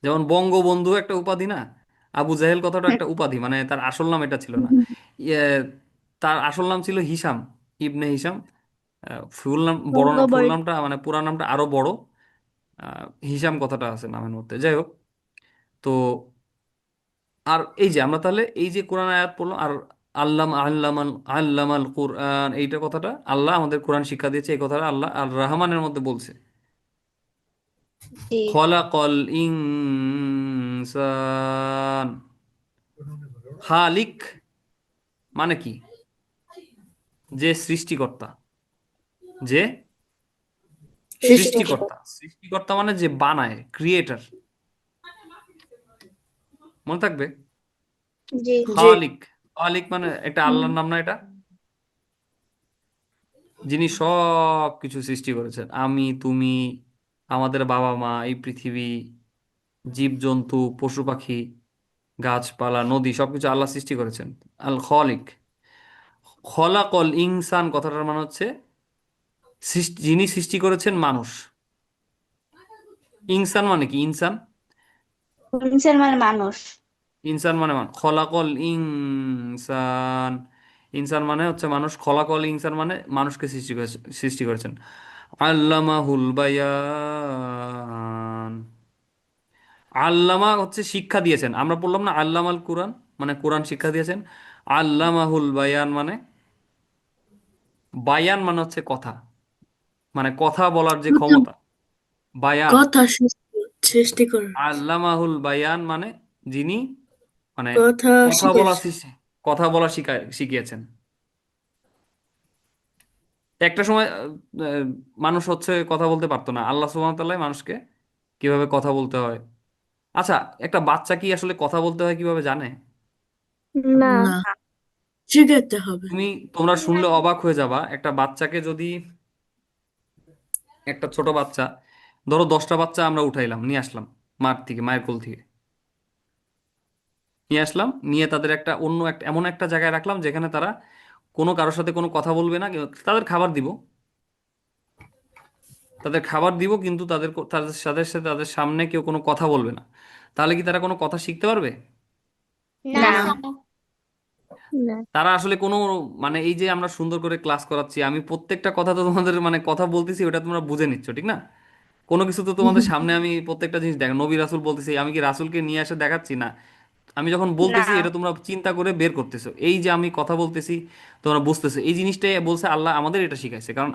যেমন বঙ্গবন্ধু একটা উপাধি না, আবু জাহেল কথাটা একটা উপাধি, মানে তার আসল নাম এটা ছিল না। ইয়ে, তার আসল নাম ছিল হিশাম, ইবনে হিশাম। ফুল নাম বড় নাম, ফুল বঙ্গবর্ষ। নামটা মানে পুরা নামটা আরো বড়। হিশাম কথাটা আছে নামের মধ্যে, যাই হোক। তো আর এই যে আমরা তাহলে এই যে কোরআন আয়াত পড়লাম, আর আল্লামাল কোরআন, এইটা কথাটা আল্লাহ আমাদের কোরআন শিক্ষা দিয়েছে, এই কথাটা আল্লাহ আর রহমানের মধ্যে বলছে। জি খলাকল ইনসান, খালিক মানে কি? যে সৃষ্টিকর্তা, যে সৃষ্টিকর্তা। সৃষ্টিকর্তা, সৃষ্টিকর্তা মানে যে বানায়, ক্রিয়েটার, মনে থাকবে। জি জি খালিক, খালিক মানে একটা আল্লাহর নাম না এটা, যিনি সব কিছু সৃষ্টি করেছেন, আমি তুমি, আমাদের বাবা মা, এই পৃথিবী, জীবজন্তু, পশু পাখি, গাছপালা, নদী, সবকিছু আল্লাহ সৃষ্টি করেছেন। আল খালিক। খলাকল ইনসান কথাটার মানে হচ্ছে যিনি সৃষ্টি করেছেন মানুষ। ইনসান মানে কি? ইনসান, মুসলমান মানুষ। ইনসান মানে খলাকল ইনসান, ইনসান মানে হচ্ছে মানুষ, খলাকল ইনসান মানে মানুষকে সৃষ্টি করেছেন। আল্লামাহুল বায়ান, আল্লামা হচ্ছে শিক্ষা দিয়েছেন, আমরা বললাম না আল্লামাল কোরআন, মানে কোরআন শিক্ষা দিয়েছেন। আল্লামাহুল বায়ান মানে, বায়ান মানে হচ্ছে কথা, মানে কথা বলার যে ক্ষমতা, বায়ান। কথা সৃষ্টি করার। আল্লামাহুল বায়ান মানে যিনি মানে কথা কথা বলা শিখেছে। কথা বলা শিখিয়েছেন। একটা সময় আহ, মানুষ হচ্ছে কথা বলতে পারতো না, আল্লাহ সুবহানাহু ওয়া তাআলা মানুষকে কিভাবে কথা বলতে হয়। আচ্ছা, একটা বাচ্চা কি আসলে কথা বলতে হয় কিভাবে জানে? না। না, শিখাতে হবে। তোমরা শুনলে অবাক হয়ে যাবা, একটা বাচ্চাকে যদি, একটা ছোট বাচ্চা, ধরো 10টা বাচ্চা আমরা উঠাইলাম, নিয়ে আসলাম মায়ের কোল থেকে নিয়ে আসলাম, নিয়ে তাদের একটা এমন একটা জায়গায় রাখলাম যেখানে তারা কোনো কারোর সাথে কোনো কথা বলবে না, তাদের খাবার দিব, কিন্তু তাদের সাথে তাদের সামনে কেউ কোনো কথা বলবে না। তাহলে কি তারা কোনো কথা শিখতে পারবে? না। না। না। তারা আসলে কোনো, মানে এই যে আমরা সুন্দর করে ক্লাস করাচ্ছি, আমি প্রত্যেকটা কথা তো তোমাদের মানে কথা বলতেছি, ওটা তোমরা বুঝে নিচ্ছ ঠিক না? কোনো কিছু তো তোমাদের সামনে আমি প্রত্যেকটা জিনিস দেখ, নবী রাসূল বলতেছি, আমি কি রাসূলকে নিয়ে এসে দেখাচ্ছি না? আমি যখন না। বলতেছি এটা তোমরা চিন্তা করে বের করতেছো, এই যে আমি কথা বলতেছি তোমরা বুঝতেছো, এই জিনিসটাই বলছে আল্লাহ আমাদের এটা শিখাইছে। কারণ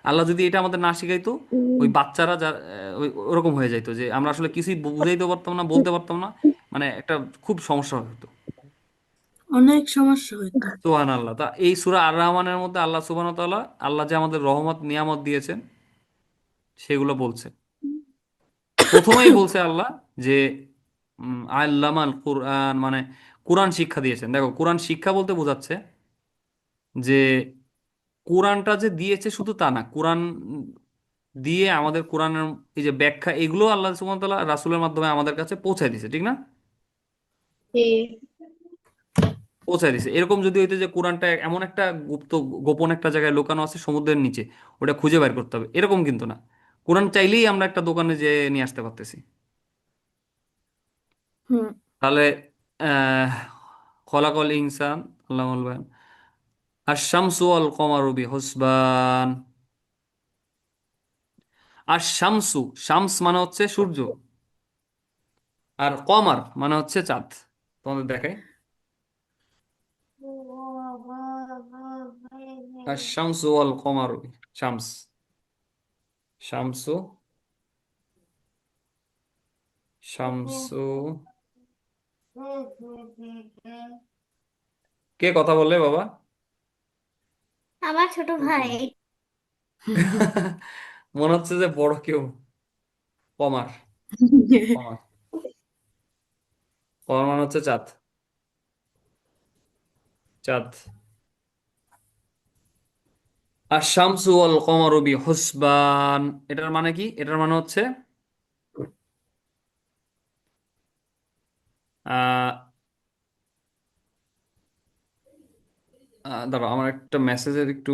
আল্লাহ যদি এটা আমাদের না শিখাইতো, ওই বাচ্চারা ওরকম হয়ে যাইতো যে আমরা আসলে কিছুই বুঝাইতে পারতাম না, বলতে পারতাম না, মানে একটা খুব সমস্যা হতো। অনেক সমস্যা হইতো। সুবহান আল্লাহ। তা এই সূরা আর রহমানের মধ্যে আল্লাহ সুবহানাহু ওয়া তাআলা, আল্লাহ যে আমাদের রহমত নিয়ামত দিয়েছেন সেগুলো বলছে। প্রথমেই বলছে আল্লাহ যে আল্লামাল কুরআন, মানে কোরআন শিক্ষা দিয়েছেন। দেখো, কোরআন শিক্ষা বলতে বোঝাচ্ছে যে কোরআনটা যে দিয়েছে শুধু তা না, কোরআন দিয়ে আমাদের কোরআনের এই যে ব্যাখ্যা, এগুলো আল্লাহ সুবহানাহু ওয়া তাআলা রাসূলের মাধ্যমে আমাদের কাছে পৌঁছায় দিয়েছে, ঠিক না? জি। পৌঁছায় দিয়েছে। এরকম যদি হইতো যে কোরআনটা এমন একটা গোপন একটা জায়গায় লুকানো আছে সমুদ্রের নিচে, ওটা খুঁজে বের করতে হবে, এরকম কিন্তু না। কোরআন চাইলেই আমরা একটা দোকানে যেয়ে নিয়ে আসতে পারতেছি। হুম। তাহলে আহ খলাকল ইনসান আল্লামাল বায়ান। আর শামসু আল কমারু বিহুসবান। আর শামসু, শামস মানে হচ্ছে সূর্য, আর কমার মানে হচ্ছে চাঁদ। তোমাদের দেখাই, আর শামসু আল কমারু, শামস, শামসু, শামসু। কে কথা বললে বাবা? আমার ছোট ভাই। মনে হচ্ছে যে বড় কেউ। কমার, কমার, কমার মানে হচ্ছে চাঁদ, চাঁদ। আর শামসু আল কমারু বিহুসবান, এটার মানে কি? এটার মানে হচ্ছে আহ দাঁড়াও, আমার একটা মেসেজের একটু,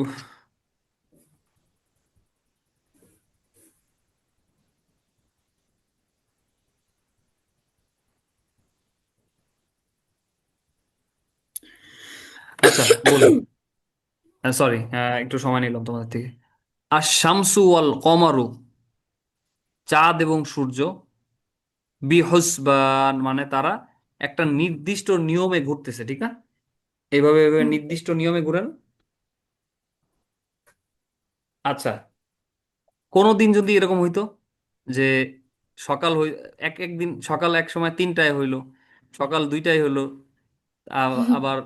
আচ্ছা বলি, সরি, একটু সময় নিলাম তোমাদের থেকে। আর শামসু আল কমারু, চাঁদ এবং সূর্য, বিহসবান মানে তারা একটা নির্দিষ্ট নিয়মে ঘুরতেছে, ঠিক না? এইভাবে এইভাবে নির্দিষ্ট নিয়মে ঘুরেন। আচ্ছা, কোনোদিন যদি এরকম হইতো যে সকাল এক একদিন সকাল এক সময় 3টায় হইলো, সকাল 2টায় হইলো, আবার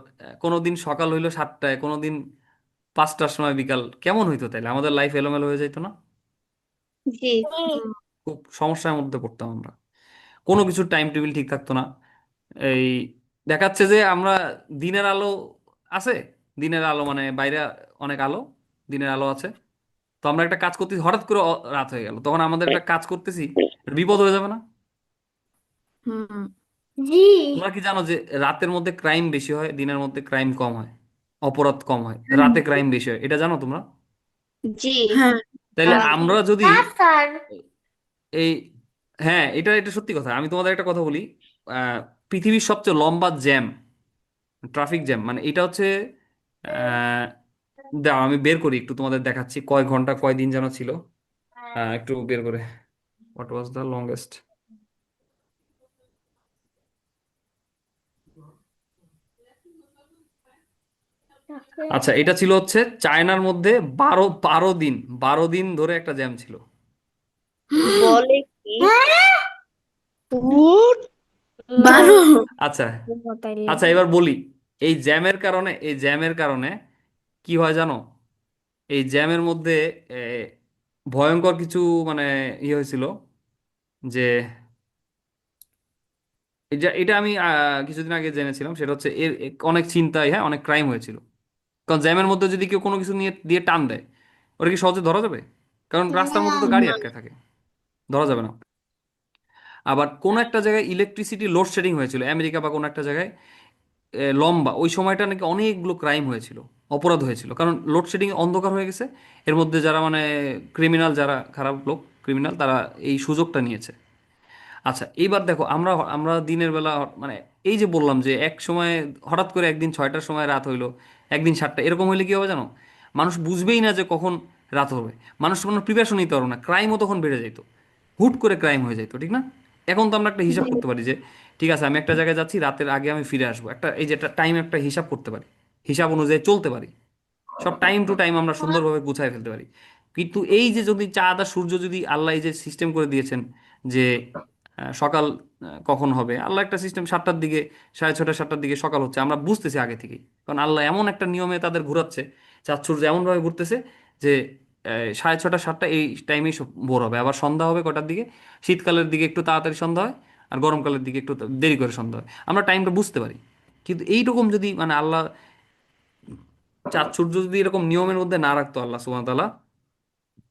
কোনোদিন সকাল হইলো 7টায়, কোনোদিন 5টার সময় বিকাল, কেমন হইতো? তাইলে আমাদের লাইফ এলোমেলো হয়ে যাইতো না? জি। খুব সমস্যার মধ্যে পড়তাম আমরা, কোনো কিছুর টাইম টেবিল ঠিক থাকতো না। এই দেখাচ্ছে যে আমরা দিনের আলো আছে, দিনের আলো মানে বাইরে অনেক আলো, দিনের আলো আছে, তো আমরা একটা কাজ করতেছি, হঠাৎ করে রাত হয়ে গেল, তখন আমাদের একটা কাজ করতেছি, এটা বিপদ হয়ে যাবে না? হুম। জি। তোমরা কি জানো যে রাতের মধ্যে ক্রাইম বেশি হয়, দিনের মধ্যে ক্রাইম কম হয়, অপরাধ কম হয়, রাতে ক্রাইম বেশি হয়, এটা জানো তোমরা? জি। হ্যাঁ। তাইলে জানি। আমরা যদি না স্যার। এই, হ্যাঁ, এটা এটা সত্যি কথা। আমি তোমাদের একটা কথা বলি, আহ, পৃথিবীর সবচেয়ে লম্বা জ্যাম, ট্রাফিক জ্যাম, মানে এটা হচ্ছে আহ, দাঁড়াও আমি বের করি একটু তোমাদের দেখাচ্ছি কয় ঘন্টা কয় দিন যেন ছিল, একটু বের করে, হোয়াট ওয়াজ দ্য লংগেস্ট। আচ্ছা, এটা ছিল হচ্ছে চায়নার মধ্যে 12 12 দিন, 12 দিন ধরে একটা জ্যাম ছিল। বলে কি উট 12। আচ্ছা তাইলে আচ্ছা, এবার বলি। এই জ্যামের কারণে কি হয় জানো? এই জ্যামের মধ্যে এ, ভয়ঙ্কর কিছু মানে ইয়ে হয়েছিল যে এটা এটা আমি কিছুদিন আগে জেনেছিলাম। সেটা হচ্ছে এর অনেক চিন্তায়, হ্যাঁ, অনেক ক্রাইম হয়েছিল। কারণ জ্যামের মধ্যে যদি কেউ কোনো কিছু নিয়ে দিয়ে টান দেয়, ওটা কি সহজে ধরা যাবে? কারণ রাস্তার মধ্যে তো গাড়ি না। আটকে থাকে, ধরা যাবে না। আবার কোনো একটা জায়গায় ইলেকট্রিসিটি লোডশেডিং হয়েছিল আমেরিকা বা কোনো একটা জায়গায়, লম্বা ওই সময়টা নাকি অনেকগুলো ক্রাইম হয়েছিল, অপরাধ হয়েছিল। কারণ লোডশেডিং অন্ধকার হয়ে গেছে, এর মধ্যে যারা মানে ক্রিমিনাল, যারা খারাপ লোক ক্রিমিনাল, তারা এই সুযোগটা নিয়েছে। আচ্ছা, এইবার দেখো, আমরা আমরা দিনের বেলা মানে এই যে বললাম যে এক সময় হঠাৎ করে একদিন 6টার সময় রাত হইলো, একদিন 7টা, এরকম হইলে কি হবে জানো? মানুষ বুঝবেই না যে কখন রাত হবে। মানুষ কোনো প্রিপারেশন নিতে পারো না, ক্রাইমও তখন বেড়ে যাইতো, হুট করে ক্রাইম হয়ে যাইতো, ঠিক না? এখন তো আমরা একটা হিসাব করতে পারি যে ঠিক আছে, আমি একটা জায়গায় যাচ্ছি, রাতের আগে আমি ফিরে আসবো, একটা এই যে একটা টাইম, একটা হিসাব করতে পারি, হিসাব অনুযায়ী চলতে পারি, সব টাইম টু টাইম আমরা সুন্দরভাবে গুছায় ফেলতে পারি। কিন্তু এই যে যদি চাঁদ আর সূর্য, যদি আল্লাহ এই যে সিস্টেম করে দিয়েছেন যে সকাল কখন হবে, আল্লাহ একটা সিস্টেম, 7টার দিকে, 6:30 7টার দিকে সকাল হচ্ছে, আমরা বুঝতেছি আগে থেকেই। কারণ আল্লাহ এমন একটা নিয়মে তাদের ঘুরাচ্ছে, চাঁদ সূর্য এমনভাবে ঘুরতেছে যে 6:30 7টা এই টাইমেই সব ভোর হবে, আবার সন্ধ্যা হবে কটার দিকে? শীতকালের দিকে একটু তাড়াতাড়ি সন্ধ্যা হয়, আর গরমকালের দিকে একটু দেরি করে সন্ধ্যা হয়, আমরা টাইমটা বুঝতে পারি। কিন্তু এইরকম যদি মানে আল্লাহ চাঁদ সূর্য যদি এরকম নিয়মের মধ্যে না রাখতো আল্লাহ সুবহানাহু ওয়া তাআলা,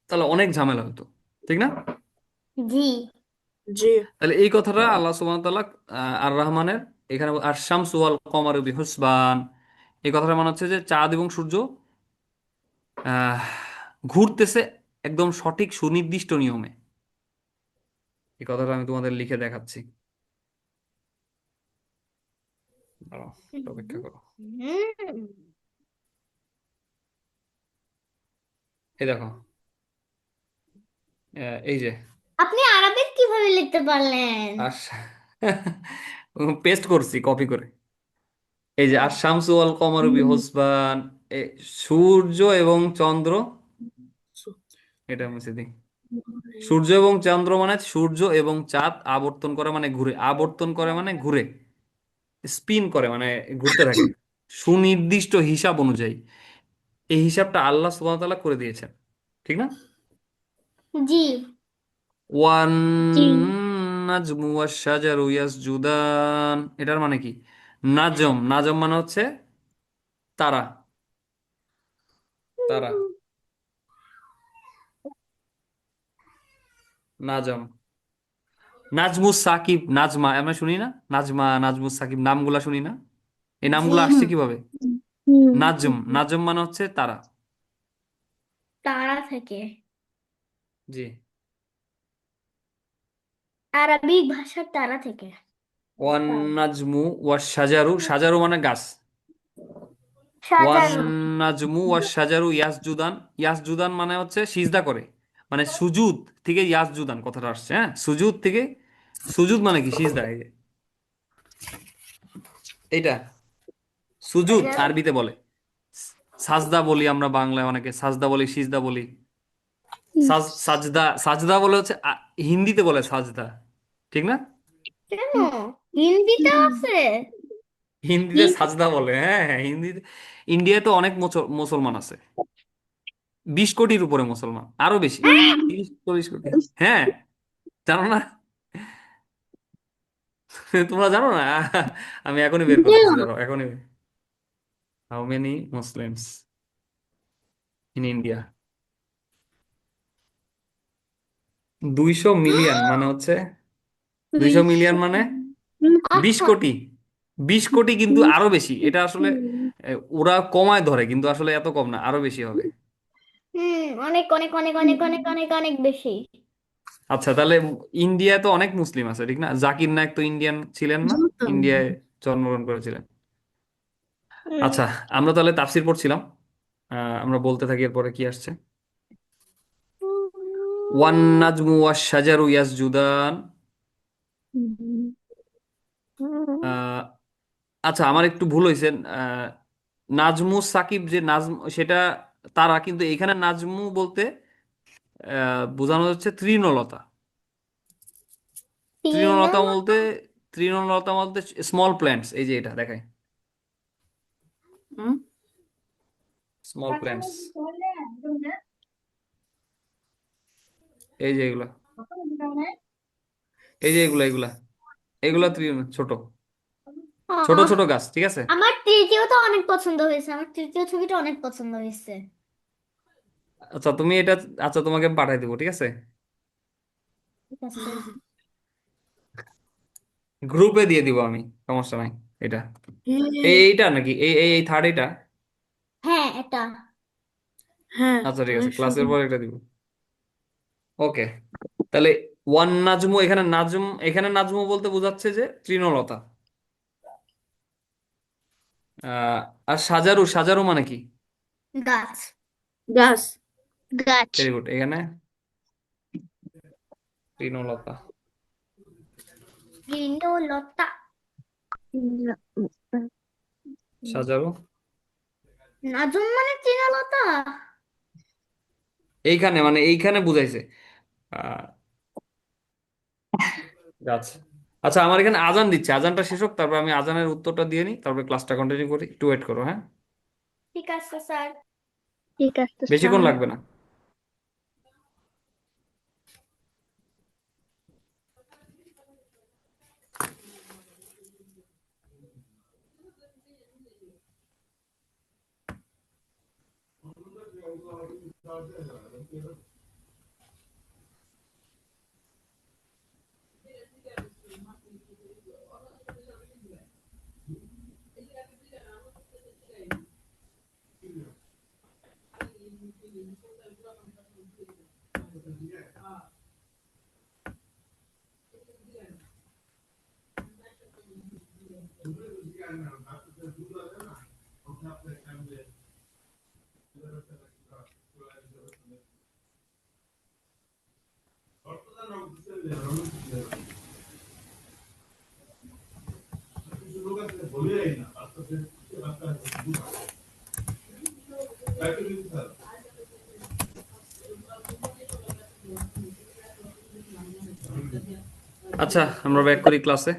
তাহলে অনেক ঝামেলা হতো, ঠিক না? জি। জি। তাহলে এই কথাটা আল্লাহ সুবহানাহু ওয়া তাআলা আর রহমানের এখানে আর শামসু ওয়াল কমারু বিহুসবান, এই কথাটা মানে হচ্ছে যে চাঁদ এবং সূর্য আহ, ঘুরতেছে একদম সঠিক সুনির্দিষ্ট নিয়মে। এই কথাটা আমি তোমাদের লিখে দেখাচ্ছি, দাঁড়াও, একটু অপেক্ষা করো। হুম। এই দেখো, এই যে আপনি আরবিক কিভাবে লিখতে পারলেন? আর পেস্ট করছি কপি করে। এই যে আর শামসু ওয়াল কমারু বিহুসবান, এ, সূর্য এবং চন্দ্র, এটা মুছে দিই। সূর্য এবং চন্দ্র মানে সূর্য এবং চাঁদ আবর্তন করে মানে ঘুরে, আবর্তন করে মানে ঘুরে, স্পিন করে মানে ঘুরতে থাকে সুনির্দিষ্ট হিসাব অনুযায়ী। এই হিসাবটা আল্লাহ সুবহানাহু ওয়া তাআলা করে দিয়েছেন, ঠিক না? জি। ওয়ান জি নাজমু ওয়াশ শাজারু ইয়াসজুদান, এটার মানে কি? নাজম, নাজম মানে হচ্ছে তারা, তারা, নাজম। নাজমুস সাকিব, নাজমা আমরা শুনি না? নাজমা, নাজমুস সাকিব, নামগুলা শুনি না? এই জি। নামগুলো আসছে কিভাবে? হুম নাজম, নাজম মানে হচ্ছে তারা। তারা থেকে। জি। আরবিক ভাষার তারা থেকে। ওয়ান নাজমু ওয়াশ শাজারু, শাজারু মানে গাছ। ওয়ান সাজানো। নাজমু ওয়াশ শাজারু ইয়াসজুদান, ইয়াসজুদান মানে হচ্ছে সিজদা করে, মানে সুজুদ থেকে ইয়াসজুদান কথাটা আসছে, হ্যাঁ, সুজুদ থেকে। সুজুদ মানে কি? সিজদা, এই যে এইটা সুজুদ আরবিতে বলে। সাজদা বলি আমরা বাংলায়, অনেকে সাজদা বলি, সিজদা বলি। সাজদা, সাজদা বলে হচ্ছে হিন্দিতে বলে সাজদা, ঠিক না? কেন? হিন্দিতে আছে? হিন্দিতে সাজদা বলে, হ্যাঁ হ্যাঁ, হিন্দিতে। ইন্ডিয়ায় তো অনেক মুসলমান আছে, 20 কোটির উপরে মুসলমান, আরো বেশি, 30 40 কোটি। হ্যাঁ, জানো না? তোমরা জানো না? আমি এখনই বের করতেছি, দাঁড়াও, এখনই। How many Muslims in India? 200 million মানে হচ্ছে, 200 মিলিয়ন মানে 20 কোটি। 20 কোটি কিন্তু আরো বেশি, এটা আসলে ওরা কমায় ধরে, কিন্তু আসলে এত কম না, আরো বেশি হবে। অনেক অনেক অনেক অনেক অনেক অনেক অনেক বেশি। আচ্ছা, তাহলে ইন্ডিয়ায় তো অনেক মুসলিম আছে, ঠিক না? জাকির নায়েক তো ইন্ডিয়ান ছিলেন না? জানতাম না। ইন্ডিয়ায় জন্মগ্রহণ করেছিলেন। হুম। আচ্ছা, আমরা তাহলে তাফসীর পড়ছিলাম, আমরা বলতে থাকি এরপরে কি আসছে। One নাজমু wash শাজারু ইয়াসজুদান। আহ, আচ্ছা, আমার একটু ভুল হয়েছে। নাজমু সাকিব যে নাজম, সেটা তারা, কিন্তু এখানে নাজমু বলতে বোঝানো হচ্ছে তৃণলতা। তৃণলতা বলতে, তৃণলতা বলতে স্মল প্ল্যান্টস, এই যে এটা দেখায়, হুম স্মল প্ল্যান্টস, এই যে এগুলা, এই যে এগুলা এগুলা এগুলা ছোট ছোট ছোট গাছ, ঠিক আছে। আমার তৃতীয়টা অনেক পছন্দ হয়েছে, আমার তৃতীয় ছবিটা অনেক পছন্দ হয়েছে। আচ্ছা তুমি এটা, আচ্ছা তোমাকে আমি পাঠাই দেবো, ঠিক আছে, ঠিক আছে। গ্রুপে দিয়ে দিব আমি, সমস্যা নাই। এটা এইটা নাকি এই এই এই থার্ড এটা? হ্যাঁ, এটা। হ্যাঁ, আচ্ছা ঠিক আছে, অনেক ক্লাসের সুন্দর। পর এটা দিব। ওকে, তাহলে ওয়ান নাজমু, এখানে নাজম, এখানে নাজমু বলতে বোঝাচ্ছে যে তৃণলতা। আহ আর সাজারু, সাজারু মানে কি? গাছ। গাছ। গাছ। ভেরি গুড, এখানে তৃণলতা, তৃণলতা। সাজারু, নাজুম মানে তৃণলতা। এইখানে মানে এইখানে বুঝাইছে আহ গাছ। আচ্ছা আমার এখানে আজান দিচ্ছে, আজানটা শেষ হোক, তারপর আমি আজানের উত্তরটা দিয়ে নিই, তারপরে ক্লাসটা কন্টিনিউ করি, একটু ওয়েট করো, হ্যাঁ? ঠিক আছে স্যার। ঠিক আছে বেশিক্ষণ স্যার। লাগবে না। আচ্ছা আমরা ব্যাক করি ক্লাসে।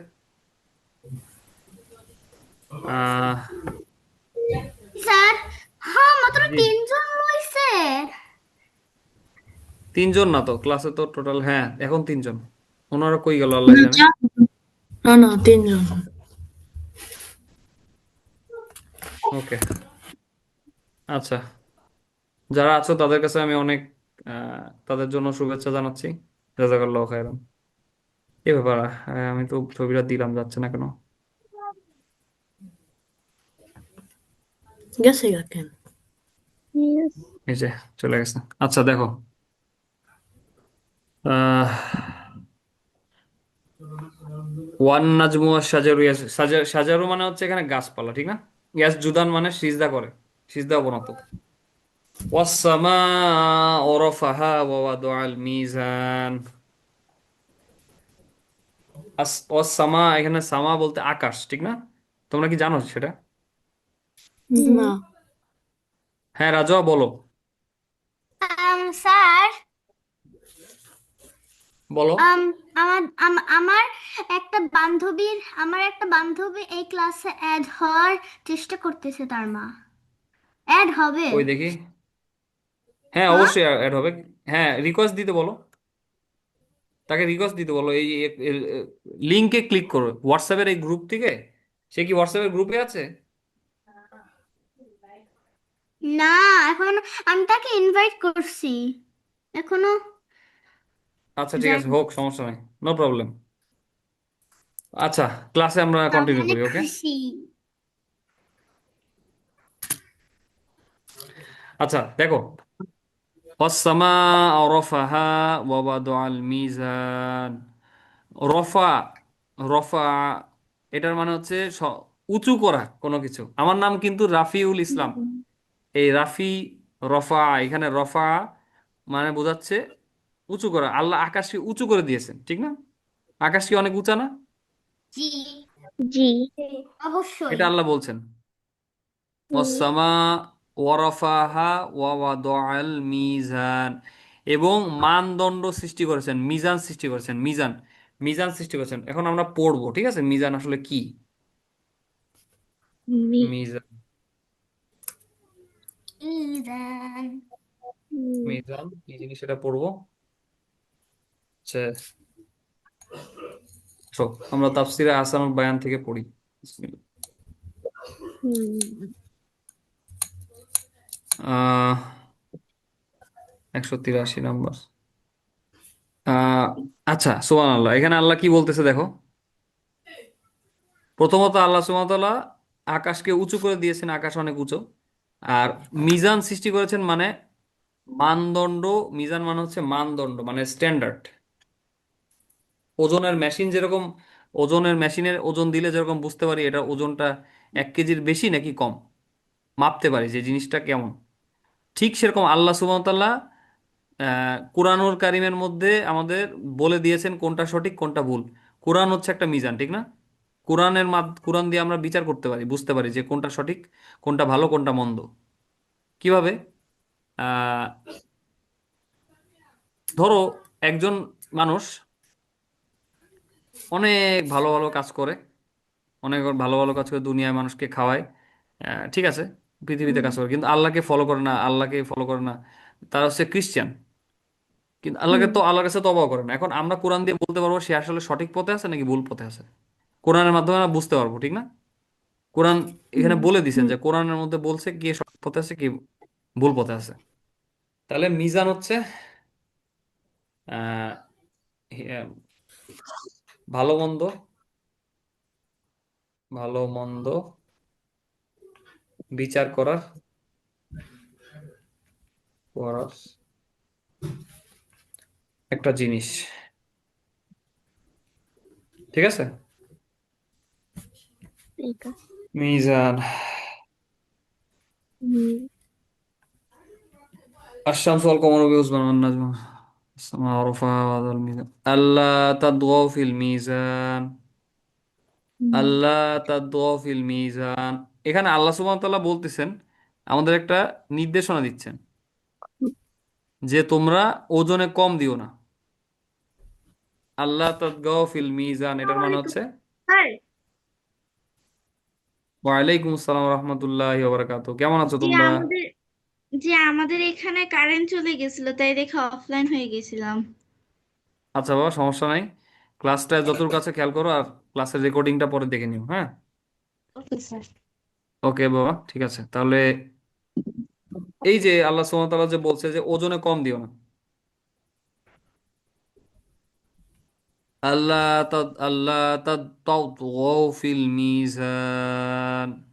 আহ স্যার, হ্যাঁ, মাত্র জি, 3 জন লইছে। তিনজন না তো ক্লাসে, তো টোটাল, হ্যাঁ এখন তিনজন। ওনারা কই গেল আল্লাহ জানে। না না, তিনজন। ওকে, আচ্ছা, যারা আছো তাদের কাছে আমি অনেক তাদের জন্য শুভেচ্ছা জানাচ্ছি। জাজাকাল্লাহ খাইরান। এ ব্যাপার, আমি তো ছবিটা দিলাম, যাচ্ছে না কেন? গেছে গা কেন? এই যে চলে গেছে। আচ্ছা দেখো, আহ ওয়ান নাজমু সাজারু, সাজারু মানে হচ্ছে এখানে গাছপালা, ঠিক না? ইয়াস জুদান মানে সিজদা করে, সিজদা অবনত। ওয়াসসামা ওরফাহা ওয়া ওয়াদআল মিজান। ওয়াসসামা, এখানে সামা বলতে আকাশ, ঠিক না? তোমরা কি জানো সেটা? না। হ্যাঁ রাজা বলো, স্যার, বলো। আম, আমার একটা বান্ধবী এই ক্লাসে অ্যাড হওয়ার চেষ্টা করতেছে, তার মা অ্যাড হবে। ওই দেখি, হ্যাঁ হ্যাঁ। অবশ্যই অ্যাড হবে। হ্যাঁ রিকোয়েস্ট দিতে বলো, তাকে রিকোয়েস্ট দিতে বলো, এই লিংকে ক্লিক করো হোয়াটসঅ্যাপের এই গ্রুপ থেকে। সে কি হোয়াটসঅ্যাপের গ্রুপে আছে? না, এখন আমি তাকে ইনভাইট করছি, এখনো আচ্ছা ঠিক আছে, যায়নি। হোক, সমস্যা নেই, নো প্রবলেম। আচ্ছা ক্লাসে আমরা তো আমি কন্টিনিউ অনেক করি, ওকে। খুশি। আচ্ছা দেখো, ওয়াসসামা রফাহা ওয়া ওয়াদাআল মিজান। রফা, রফা, এটার মানে হচ্ছে উঁচু করা কোনো কিছু। আমার নাম কিন্তু রাফিউল ইসলাম। এই রাফি, রফা, এখানে রফা মানে বোঝাচ্ছে উঁচু করা। আল্লাহ আকাশকে উঁচু করে দিয়েছেন, ঠিক না? আকাশ কি অনেক উঁচা না? জি। জি। জি, অবশ্যই। এটা আল্লাহ বলছেন। ওয়াসসামা ওয়ারাফাহা ওয়া ওয়াদাআল মিজান, এবং মানদণ্ড সৃষ্টি করেছেন, মিজান সৃষ্টি করেছেন, মিজান। মিজান সৃষ্টি করেছেন। এখন আমরা পড়বো, ঠিক আছে, মিজান আসলে কি। মি মিজান, মিজান। উম, মিজান কি জিনিস এটা পড়বো। আচ্ছা, আসো, আমরা তাফসিরে আহসানুল বায়ান থেকে পড়ি। বিসমিল্লাহ। হুম, 183 নম্বর। আহ আচ্ছা, সুবহানাল্লাহ, এখানে আল্লাহ কি বলতেছে দেখো। প্রথমত আল্লাহ সুবহানাহু ওয়া তাআলা আকাশকে উঁচু করে দিয়েছেন, আকাশ অনেক উঁচু। আর মিজান সৃষ্টি করেছেন মানে মানদণ্ড। মিজান মানে হচ্ছে মানদণ্ড, মানে স্ট্যান্ডার্ড। ওজনের মেশিন যেরকম, ওজনের মেশিনের ওজন দিলে যেরকম বুঝতে পারি এটা ওজনটা 1 কেজির বেশি নাকি কম, মাপতে পারি যে জিনিসটা কেমন। ঠিক সেরকম আল্লাহ সুবহানাহু ওয়া তাআলা কুরআনুল কারীমের মধ্যে আমাদের বলে দিয়েছেন কোনটা সঠিক কোনটা ভুল। কোরআন হচ্ছে একটা মিজান, ঠিক না? কোরআন দিয়ে আমরা বিচার করতে পারি, বুঝতে পারি যে কোনটা সঠিক, কোনটা ভালো, কোনটা মন্দ। কিভাবে? আহ, ধরো একজন মানুষ অনেক ভালো ভালো কাজ করে, অনেক ভালো ভালো কাজ করে দুনিয়ায় মানুষকে খাওয়ায়, ঠিক আছে, পৃথিবীতে কাজ করে, কিন্তু আল্লাহকে ফলো করে না, আল্লাহকে ফলো করে না। তারা হচ্ছে খ্রিস্টান, কিন্তু আল্লাহকে হুম, তো আল্লাহর কাছে তওবা করে না। এখন আমরা কোরআন দিয়ে বলতে পারবো সে আসলে সঠিক পথে আছে নাকি ভুল পথে আছে। কোরআনের মাধ্যমে আমরা বুঝতে পারবো, ঠিক না? কোরআন এখানে হুম, বলে দিছেন যে কোরআনের মধ্যে বলছে কে সঠিক পথে আছে, কি ভুল পথে আছে। তাহলে মিজান হচ্ছে আহ হে- ভালো মন্দ, ভালো মন্দ বিচার করার করার একটা জিনিস, ঠিক আছে। ঠিক আছে। মিজান। হুম, الشمس والقمر بحسبان والنجم السماء رفعها ووضع الميزان ألا تطغوا في الميزان হুম, আল্লাহ তাদগিল মিজান। এখানে আল্লাহ সুবহানাহু ওয়া তাআলা বলতেছেন, আমাদের একটা নির্দেশনা দিচ্ছেন যে তোমরা ওজনে কম দিও না। আল্লাহ তাদগিল মিজান, এটার মানে হচ্ছে। ওয়ালাইকুম আসসালাম রহমতুল্লাহি ওয়া বারাকাতুহু। কেমন আছো জি তোমরা? আমাদের জি আমাদের এখানে কারেন্ট চলে গেছিল তাই দেখে অফলাইন হয়ে গেছিলাম। আচ্ছা বাবা, সমস্যা নাই। ক্লাসটা যতটুকু কাছে খেয়াল করো, আর ক্লাসের রেকর্ডিংটা পরে দেখে নিও, হ্যাঁ? Okay sir. ওকে বাবা, ঠিক আছে তাহলে। এই যে আল্লাহ সুবহানাহু ওয়া তাআলা যে বলছে যে ওজনে কম দিও না। আল্লাহ তাতগাউ ফিল মিজান।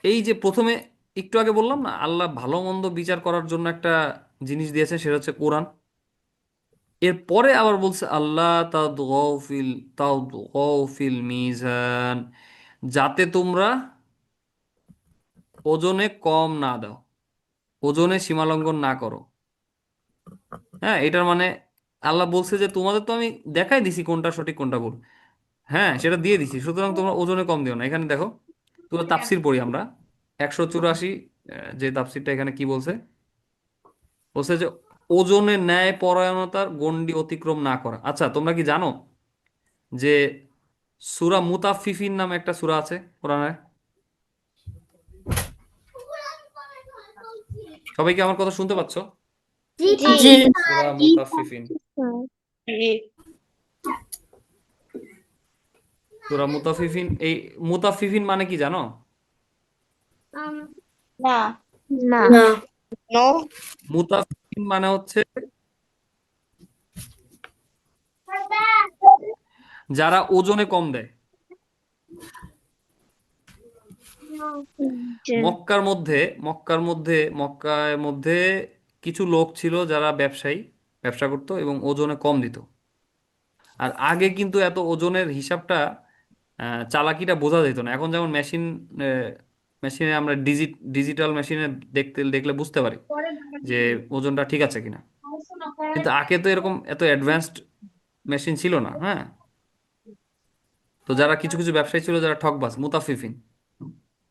এই যে প্রথমে একটু আগে বললাম না, আল্লাহ ভালো মন্দ বিচার করার জন্য একটা জিনিস দিয়েছে, সেটা হচ্ছে কোরআন। এরপরে আবার বলছে আল্লাহ তাতগাউ ফিল মিজান, যাতে তোমরা ওজনে কম না দাও, ওজনে সীমালঙ্ঘন না করো। হ্যাঁ, এটার মানে আল্লাহ বলছে যে তোমাদের তো আমি দেখাই দিছি কোনটা সঠিক কোনটা ভুল। হ্যাঁ, সেটা দিয়ে দিছি, সুতরাং তোমরা ওজনে কম দিও না। এখানে দেখো, তোমরা তাফসির পড়ি আমরা 184, যে তাফসিরটা এখানে কি বলছে। বলছে যে ওজনে ন্যায় পরায়ণতার গণ্ডি অতিক্রম না করা। আচ্ছা, তোমরা কি জানো যে সূরা মুতাফফিফিন নামে একটা সূরা আছে কোরআনে? সবাই কি আমার কথা শুনতে পাচ্ছ? জি জি জি সূরা জি মুতাফফিফিন। স্যার। সূরা মুতাফফিফিন, এই মুতাফফিফিন মানে কি জানো? না। না। না নো। মুতাফফিফিন মানে হচ্ছে যারা ওজনে কম দেয়। জি। মক্কার মধ্যে মক্কার মধ্যে কিছু লোক ছিল যারা ব্যবসা করতো এবং ওজনে কম দিত। আর আগে কিন্তু এত ওজনের হিসাবটা, চালাকিটা বোঝা যেত না। এখন যেমন মেশিনে আমরা ডিজিটাল মেশিনে দেখলে বুঝতে পারি যে ওজনটা ঠিক আছে কিনা। কিন্তু আগে তো এরকম এত অ্যাডভান্সড মেশিন ছিল না, হ্যাঁ। তো যারা কিছু কিছু ব্যবসায়ী ছিল যারা ঠকবাজ, মুতাফিফিন।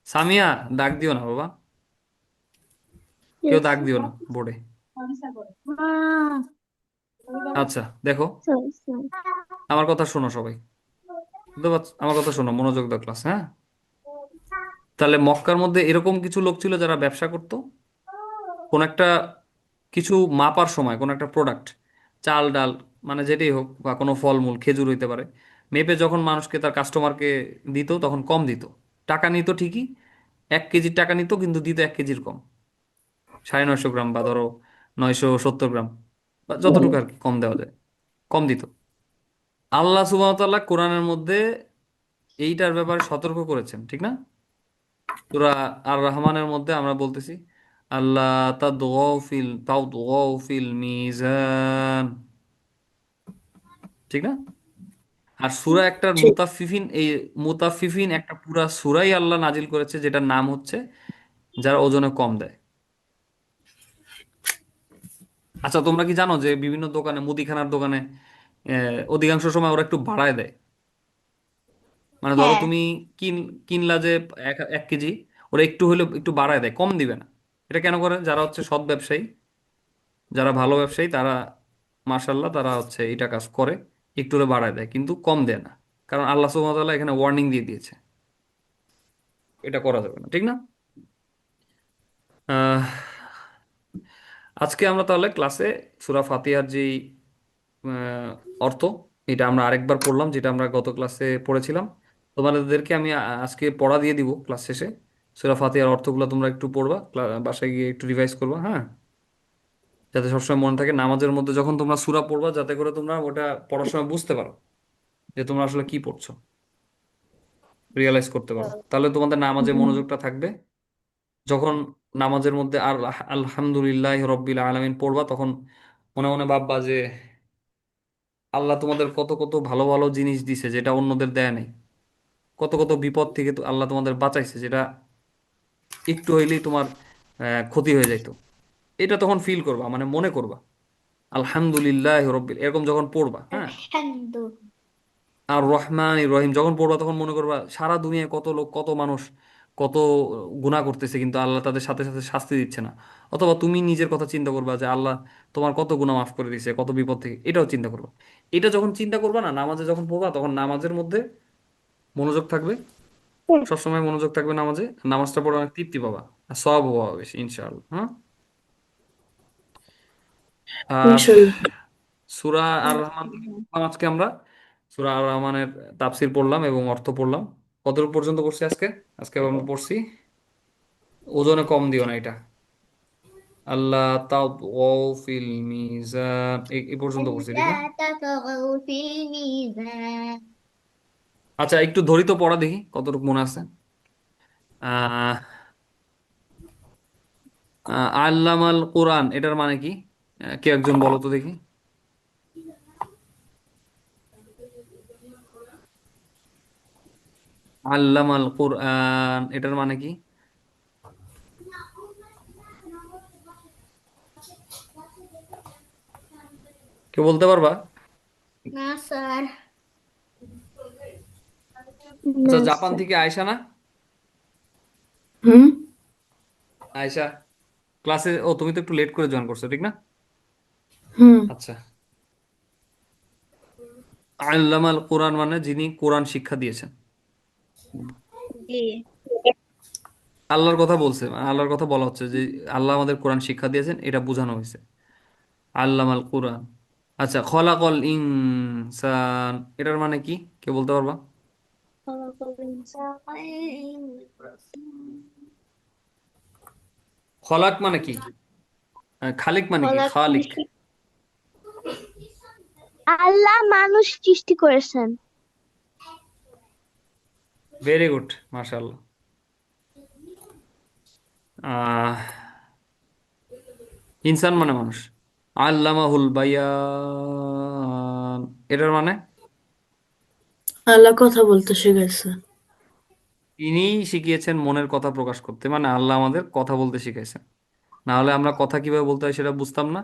সামিয়া, দাগ দিও না বাবা, কেউ Yes. দাগ দিও না বোর্ডে। আচ্ছা দেখো, sorry, sorry. আমার কথা শোনো সবাই, বুঝতে পারছো? আমার কথা শোনো, মনোযোগ দাও ক্লাস, হ্যাঁ? তাহলে মক্কার মধ্যে এরকম কিছু লোক ছিল যারা ব্যবসা করতো, কোন একটা কিছু মাপার সময় কোন একটা প্রোডাক্ট, চাল ডাল মানে যেটাই হোক, বা কোনো ফলমূল খেজুর হইতে পারে, মেপে যখন মানুষকে তার কাস্টমারকে দিত তখন কম দিত। টাকা নিত ঠিকই, 1 কেজির টাকা নিত কিন্তু দিত 1 কেজির কম, 950 গ্রাম বা ধরো 970 গ্রাম, বা যতটুকু আর কি কম দেওয়া যায়, কম দিত। আল্লাহ সুবহানাহু ওয়া তাআলা কোরআনের মধ্যে এইটার ব্যাপারে সতর্ক করেছেন, ঠিক না? সূরা আর রহমানের মধ্যে আমরা বলতেছি, আল্লাহ তাতগাউ ফিল মিজান, ঠিক না? আর সূরা একটার ঠিক। মুতাফফিফিন, এই মুতাফফিফিন একটা পুরা সূরাই আল্লাহ নাজিল করেছে, যেটার নাম হচ্ছে যারা ওজনে কম দেয়। আচ্ছা তোমরা কি জানো যে বিভিন্ন দোকানে, মুদিখানার দোকানে অধিকাংশ সময় ওরা একটু বাড়ায় দেয়? মানে ধরো হ্যাঁ, তুমি কিন কিনলা যে 1 কেজি, ওরা একটু হলে একটু বাড়ায় দেয়, কম দিবে না। এটা কেন করে? যারা হচ্ছে সৎ ব্যবসায়ী, যারা ভালো ব্যবসায়ী, তারা মার্শাল্লাহ তারা হচ্ছে এটা কাজ করে, একটু হলে বাড়ায় দেয় কিন্তু কম দেয় না। কারণ আল্লাহ সুবহানাহু ওয়া তাআলা এখানে ওয়ার্নিং দিয়ে দিয়েছে, এটা করা যাবে না, ঠিক না? আহ, আজকে আমরা তাহলে ক্লাসে সূরা ফাতিহার যেই অর্থ, এটা আমরা আরেকবার পড়লাম, যেটা আমরা গত ক্লাসে পড়েছিলাম। তোমাদেরকে আমি আজকে পড়া দিয়ে দিব ক্লাস শেষে। সূরা ফাতিহার অর্থগুলো তোমরা একটু পড়বা, বাসায় গিয়ে একটু রিভাইজ করবা, হ্যাঁ, যাতে সবসময় মনে থাকে। নামাজের মধ্যে যখন তোমরা সূরা পড়বা, যাতে করে তোমরা ওটা পড়ার সময় বুঝতে পারো যে তোমরা আসলে কি পড়ছো, রিয়েলাইজ করতে পারো, তাহলে তোমাদের নামাজে মনোযোগটা থাকবে। যখন নামাজের মধ্যে আর আলহামদুলিল্লাহ রব্বিল আলামিন পড়বা, তখন মনে মনে ভাববা যে আল্লাহ তোমাদের কত কত ভালো ভালো জিনিস দিছে যেটা অন্যদের দেয় নাই, কত কত বিপদ থেকে তো আল্লাহ তোমাদের বাঁচাইছে, যেটা একটু হইলেই তোমার ক্ষতি হয়ে যাইতো। এটা তখন ফিল করবা, মানে মনে করবা আলহামদুলিল্লাহ রব্বিল, এরকম যখন পড়বা, হ্যাঁ। আলহামদুলিল্লাহ। আর রহমান রহিম যখন পড়বা, তখন মনে করবা সারা দুনিয়ায় কত লোক, কত মানুষ, কত গুনাহ করতেছে কিন্তু আল্লাহ তাদের সাথে সাথে শাস্তি দিচ্ছে না। অথবা তুমি নিজের কথা চিন্তা করবা যে আল্লাহ তোমার কত গুনাহ মাফ করে দিয়েছে, কত বিপদ থেকে, এটাও চিন্তা করবা। এটা যখন চিন্তা করবা না, নামাজে যখন পড়বা, তখন নামাজের মধ্যে মনোযোগ থাকবে, সবসময় মনোযোগ থাকবে নামাজে। নামাজটা পড়ে অনেক তৃপ্তি পাবা, আর সওয়াব পাবা বেশি ইনশাআল্লাহ, হ্যাঁ। আর ইনশাল্লাহ। সূরা আর রহমান থেকে পড়লাম আজকে আমরা, সূরা আর রহমানের তাফসীর পড়লাম এবং অর্থ পড়লাম। কতটুকু পর্যন্ত পড়ছি আজকে? আজকে আমরা পড়ছি ওজনে কম দিও না, এটা আল্লাহ তাতগাউ ফিল মিজান, এই পর্যন্ত পড়ছি, ঠিক ألا না? تطغوا في الميزان আচ্ছা একটু ধরি তো পড়া দেখি কতটুকু মনে আছে। আহ আল্লামাল কোরআন, এটার মানে কি? কে একজন বলো তো দেখি। আল্লামাল কোরআন এটার মানে কি? কেউ বলতে পারবা? না স্যার। আচ্ছা, না জাপান স্যার। থেকে আয়শা না? হুম। আয়শা ক্লাসে, ও তুমি তো একটু লেট করে জয়েন করছো, ঠিক না? হুম। আচ্ছা, আল্লামাল কোরআন মানে যিনি কোরআন শিক্ষা দিয়েছেন। জি। আল্লাহর কথা বলছে, মানে আল্লাহর কথা বলা হচ্ছে যে আল্লাহ আমাদের কোরআন শিক্ষা দিয়েছেন, এটা বোঝানো হয়েছে আল্লামাল কোরআন। আচ্ছা, খলাকল ইনসান এটার মানে কি? কে বলতে পারবা? খলাক মানে কি? খালিক মানে কি? খোলা খালিক। আল্লাহ মানুষ সৃষ্টি করেছেন। ভেরি গুড, মাশাআল্লাহ। আহ ইনসান মানে মানুষ। আল্লামাহুল বায়ান এটার মানে আল্লাহ কথা বলতে শিখাইছে। তিনিই শিখিয়েছেন মনের কথা প্রকাশ করতে, মানে আল্লাহ আমাদের কথা বলতে শিখাইছেন। না হলে আমরা কথা কিভাবে বলতে হয় সেটা বুঝতাম না,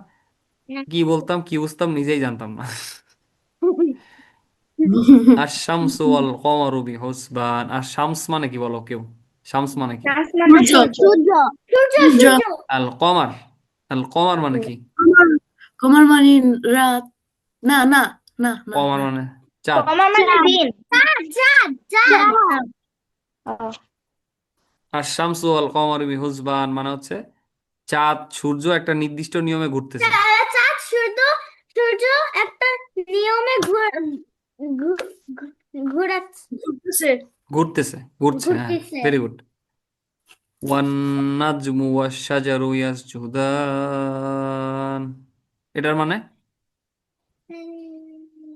কি বলতাম কি বুঝতাম নিজেই জানতাম না। আর শামসু ওয়াল কমারু বিহুসবান, আর শামস মানে কি বলো কেউ? শামস মানে কি? সূর্য। সূর্য। সূর্য সূর্য। সূর্য। আল কমার, আল কমার মানে কি? কমার, কমার মানে রাত। না না না না কমার না। মানে চাঁদ। কমা মানে চাঁদ দিন। চাঁদ চাঁদ চাঁদ চাঁদ ও, আর শামসু আল কমর বিহুসবান মানে হচ্ছে চাঁদ সূর্য একটা নির্দিষ্ট নিয়মে ঘুরতেছে। চাঁদ সূর্য সূর্য একটা নিয়মে ঘুরাচ্ছে ঘুরতেছে। ঘুরতেছে, ঘুরছে, হ্যাঁ। ঘুরতেছে ভেরি গুড। ওয়ান নাজমু ওয়াশ-শাজারু ইয়াসজুদান, এটার মানে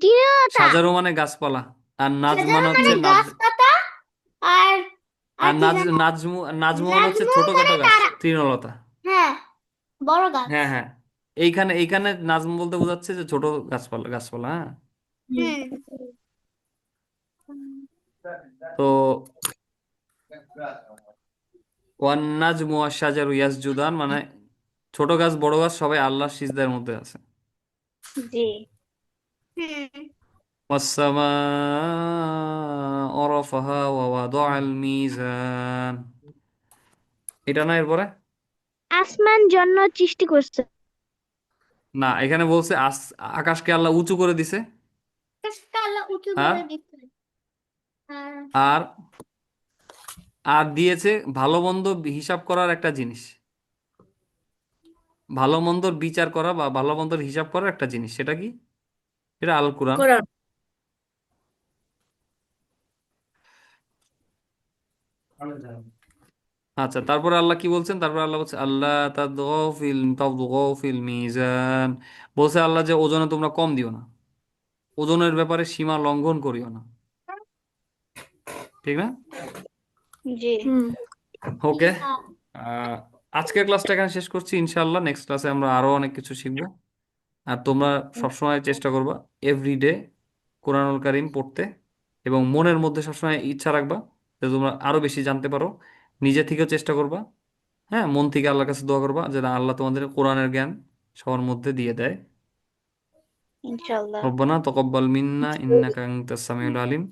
তৃণলতা শাজারু মানে গাছপালা, আর নাজ সাজানো মানে মানে হচ্ছে নাজ, গাছ পাতা আর আর আর কি জানো নাজমু, নাজমু মানে হচ্ছে নাজমু ছোটখাটো মানে গাছ, তারা তৃণলতা। হ্যাঁ বড় গাছ হ্যাঁ হ্যাঁ, এইখানে এইখানে নাজমু বলতে বোঝাচ্ছে যে ছোট গাছপালা, গাছপালা, হ্যাঁ। হুম। হুম তো ওয়ান নাজমু ওয়াশ-শাজারু ইয়াসজুদান মানে ছোট গাছ বড় গাছ সবাই আল্লাহর সিজদার মধ্যে আছে। জি। হুম ওয়াস-সামাআ রাফাহা ওয়া ওয়াদাআল মিজান, এটা না এরপরে? আসমান জন্য সৃষ্টি করছে। না, এখানে বলছে আকাশকে আল্লাহ উঁচু করে দিছে। আকাশটা আল্লাহ উঁচু আর করে দিচ্ছে আর আর আর দিয়েছে ভালো মন্দ হিসাব করার একটা জিনিস, ভালো মন্দর বিচার করা বা ভালো মন্দর হিসাব করার একটা জিনিস, সেটা কি? এটা আল কোরআন। কোরআন। আচ্ছা, তারপরে আল্লাহ কি বলছেন? তারপরে আল্লাহ বলছে আল্লাহ তাতগাউ ফিল মিজান, বলছে আল্লাহ যে ওজনে তোমরা কম দিও না, ওজনের ব্যাপারে সীমা লঙ্ঘন করিও না, ঠিক না? জি। হুম। ওকে। আজকের ক্লাসটা এখানে শেষ করছি, ইনশাআল্লাহ নেক্সট ক্লাসে আমরা আরো অনেক কিছু শিখবো। আর তোমরা সবসময় চেষ্টা করবা এভরিডে কোরআনুল কারীম পড়তে, এবং মনের মধ্যে সবসময় ইচ্ছা রাখবা যে তোমরা আরো বেশি জানতে পারো। নিজে থেকেও চেষ্টা করবা, হ্যাঁ, মন থেকে আল্লাহর কাছে দোয়া করবা যেন আল্লাহ তোমাদের কোরআনের জ্ঞান সবার মধ্যে দিয়ে দেয়। ইনশাল্লাহ। রব্বানা তাকাব্বাল মিন্না ইন্নাকা আনতাস সামিউল আলিম।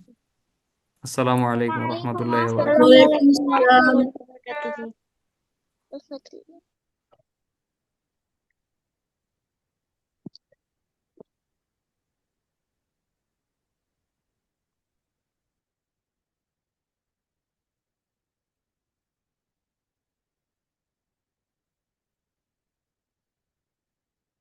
আসসালামু আলাইকুম ওয়া ওয়ালাইকুম রাহমাতুল্লাহি ওয়া আসসালাম বারাকাতুহু। ওয়ালাইকুম আসসালামু আসসালাম। আলাইকুম ওয়া রাহমাতুল্লাহি ওয়া বারাকাতুহু।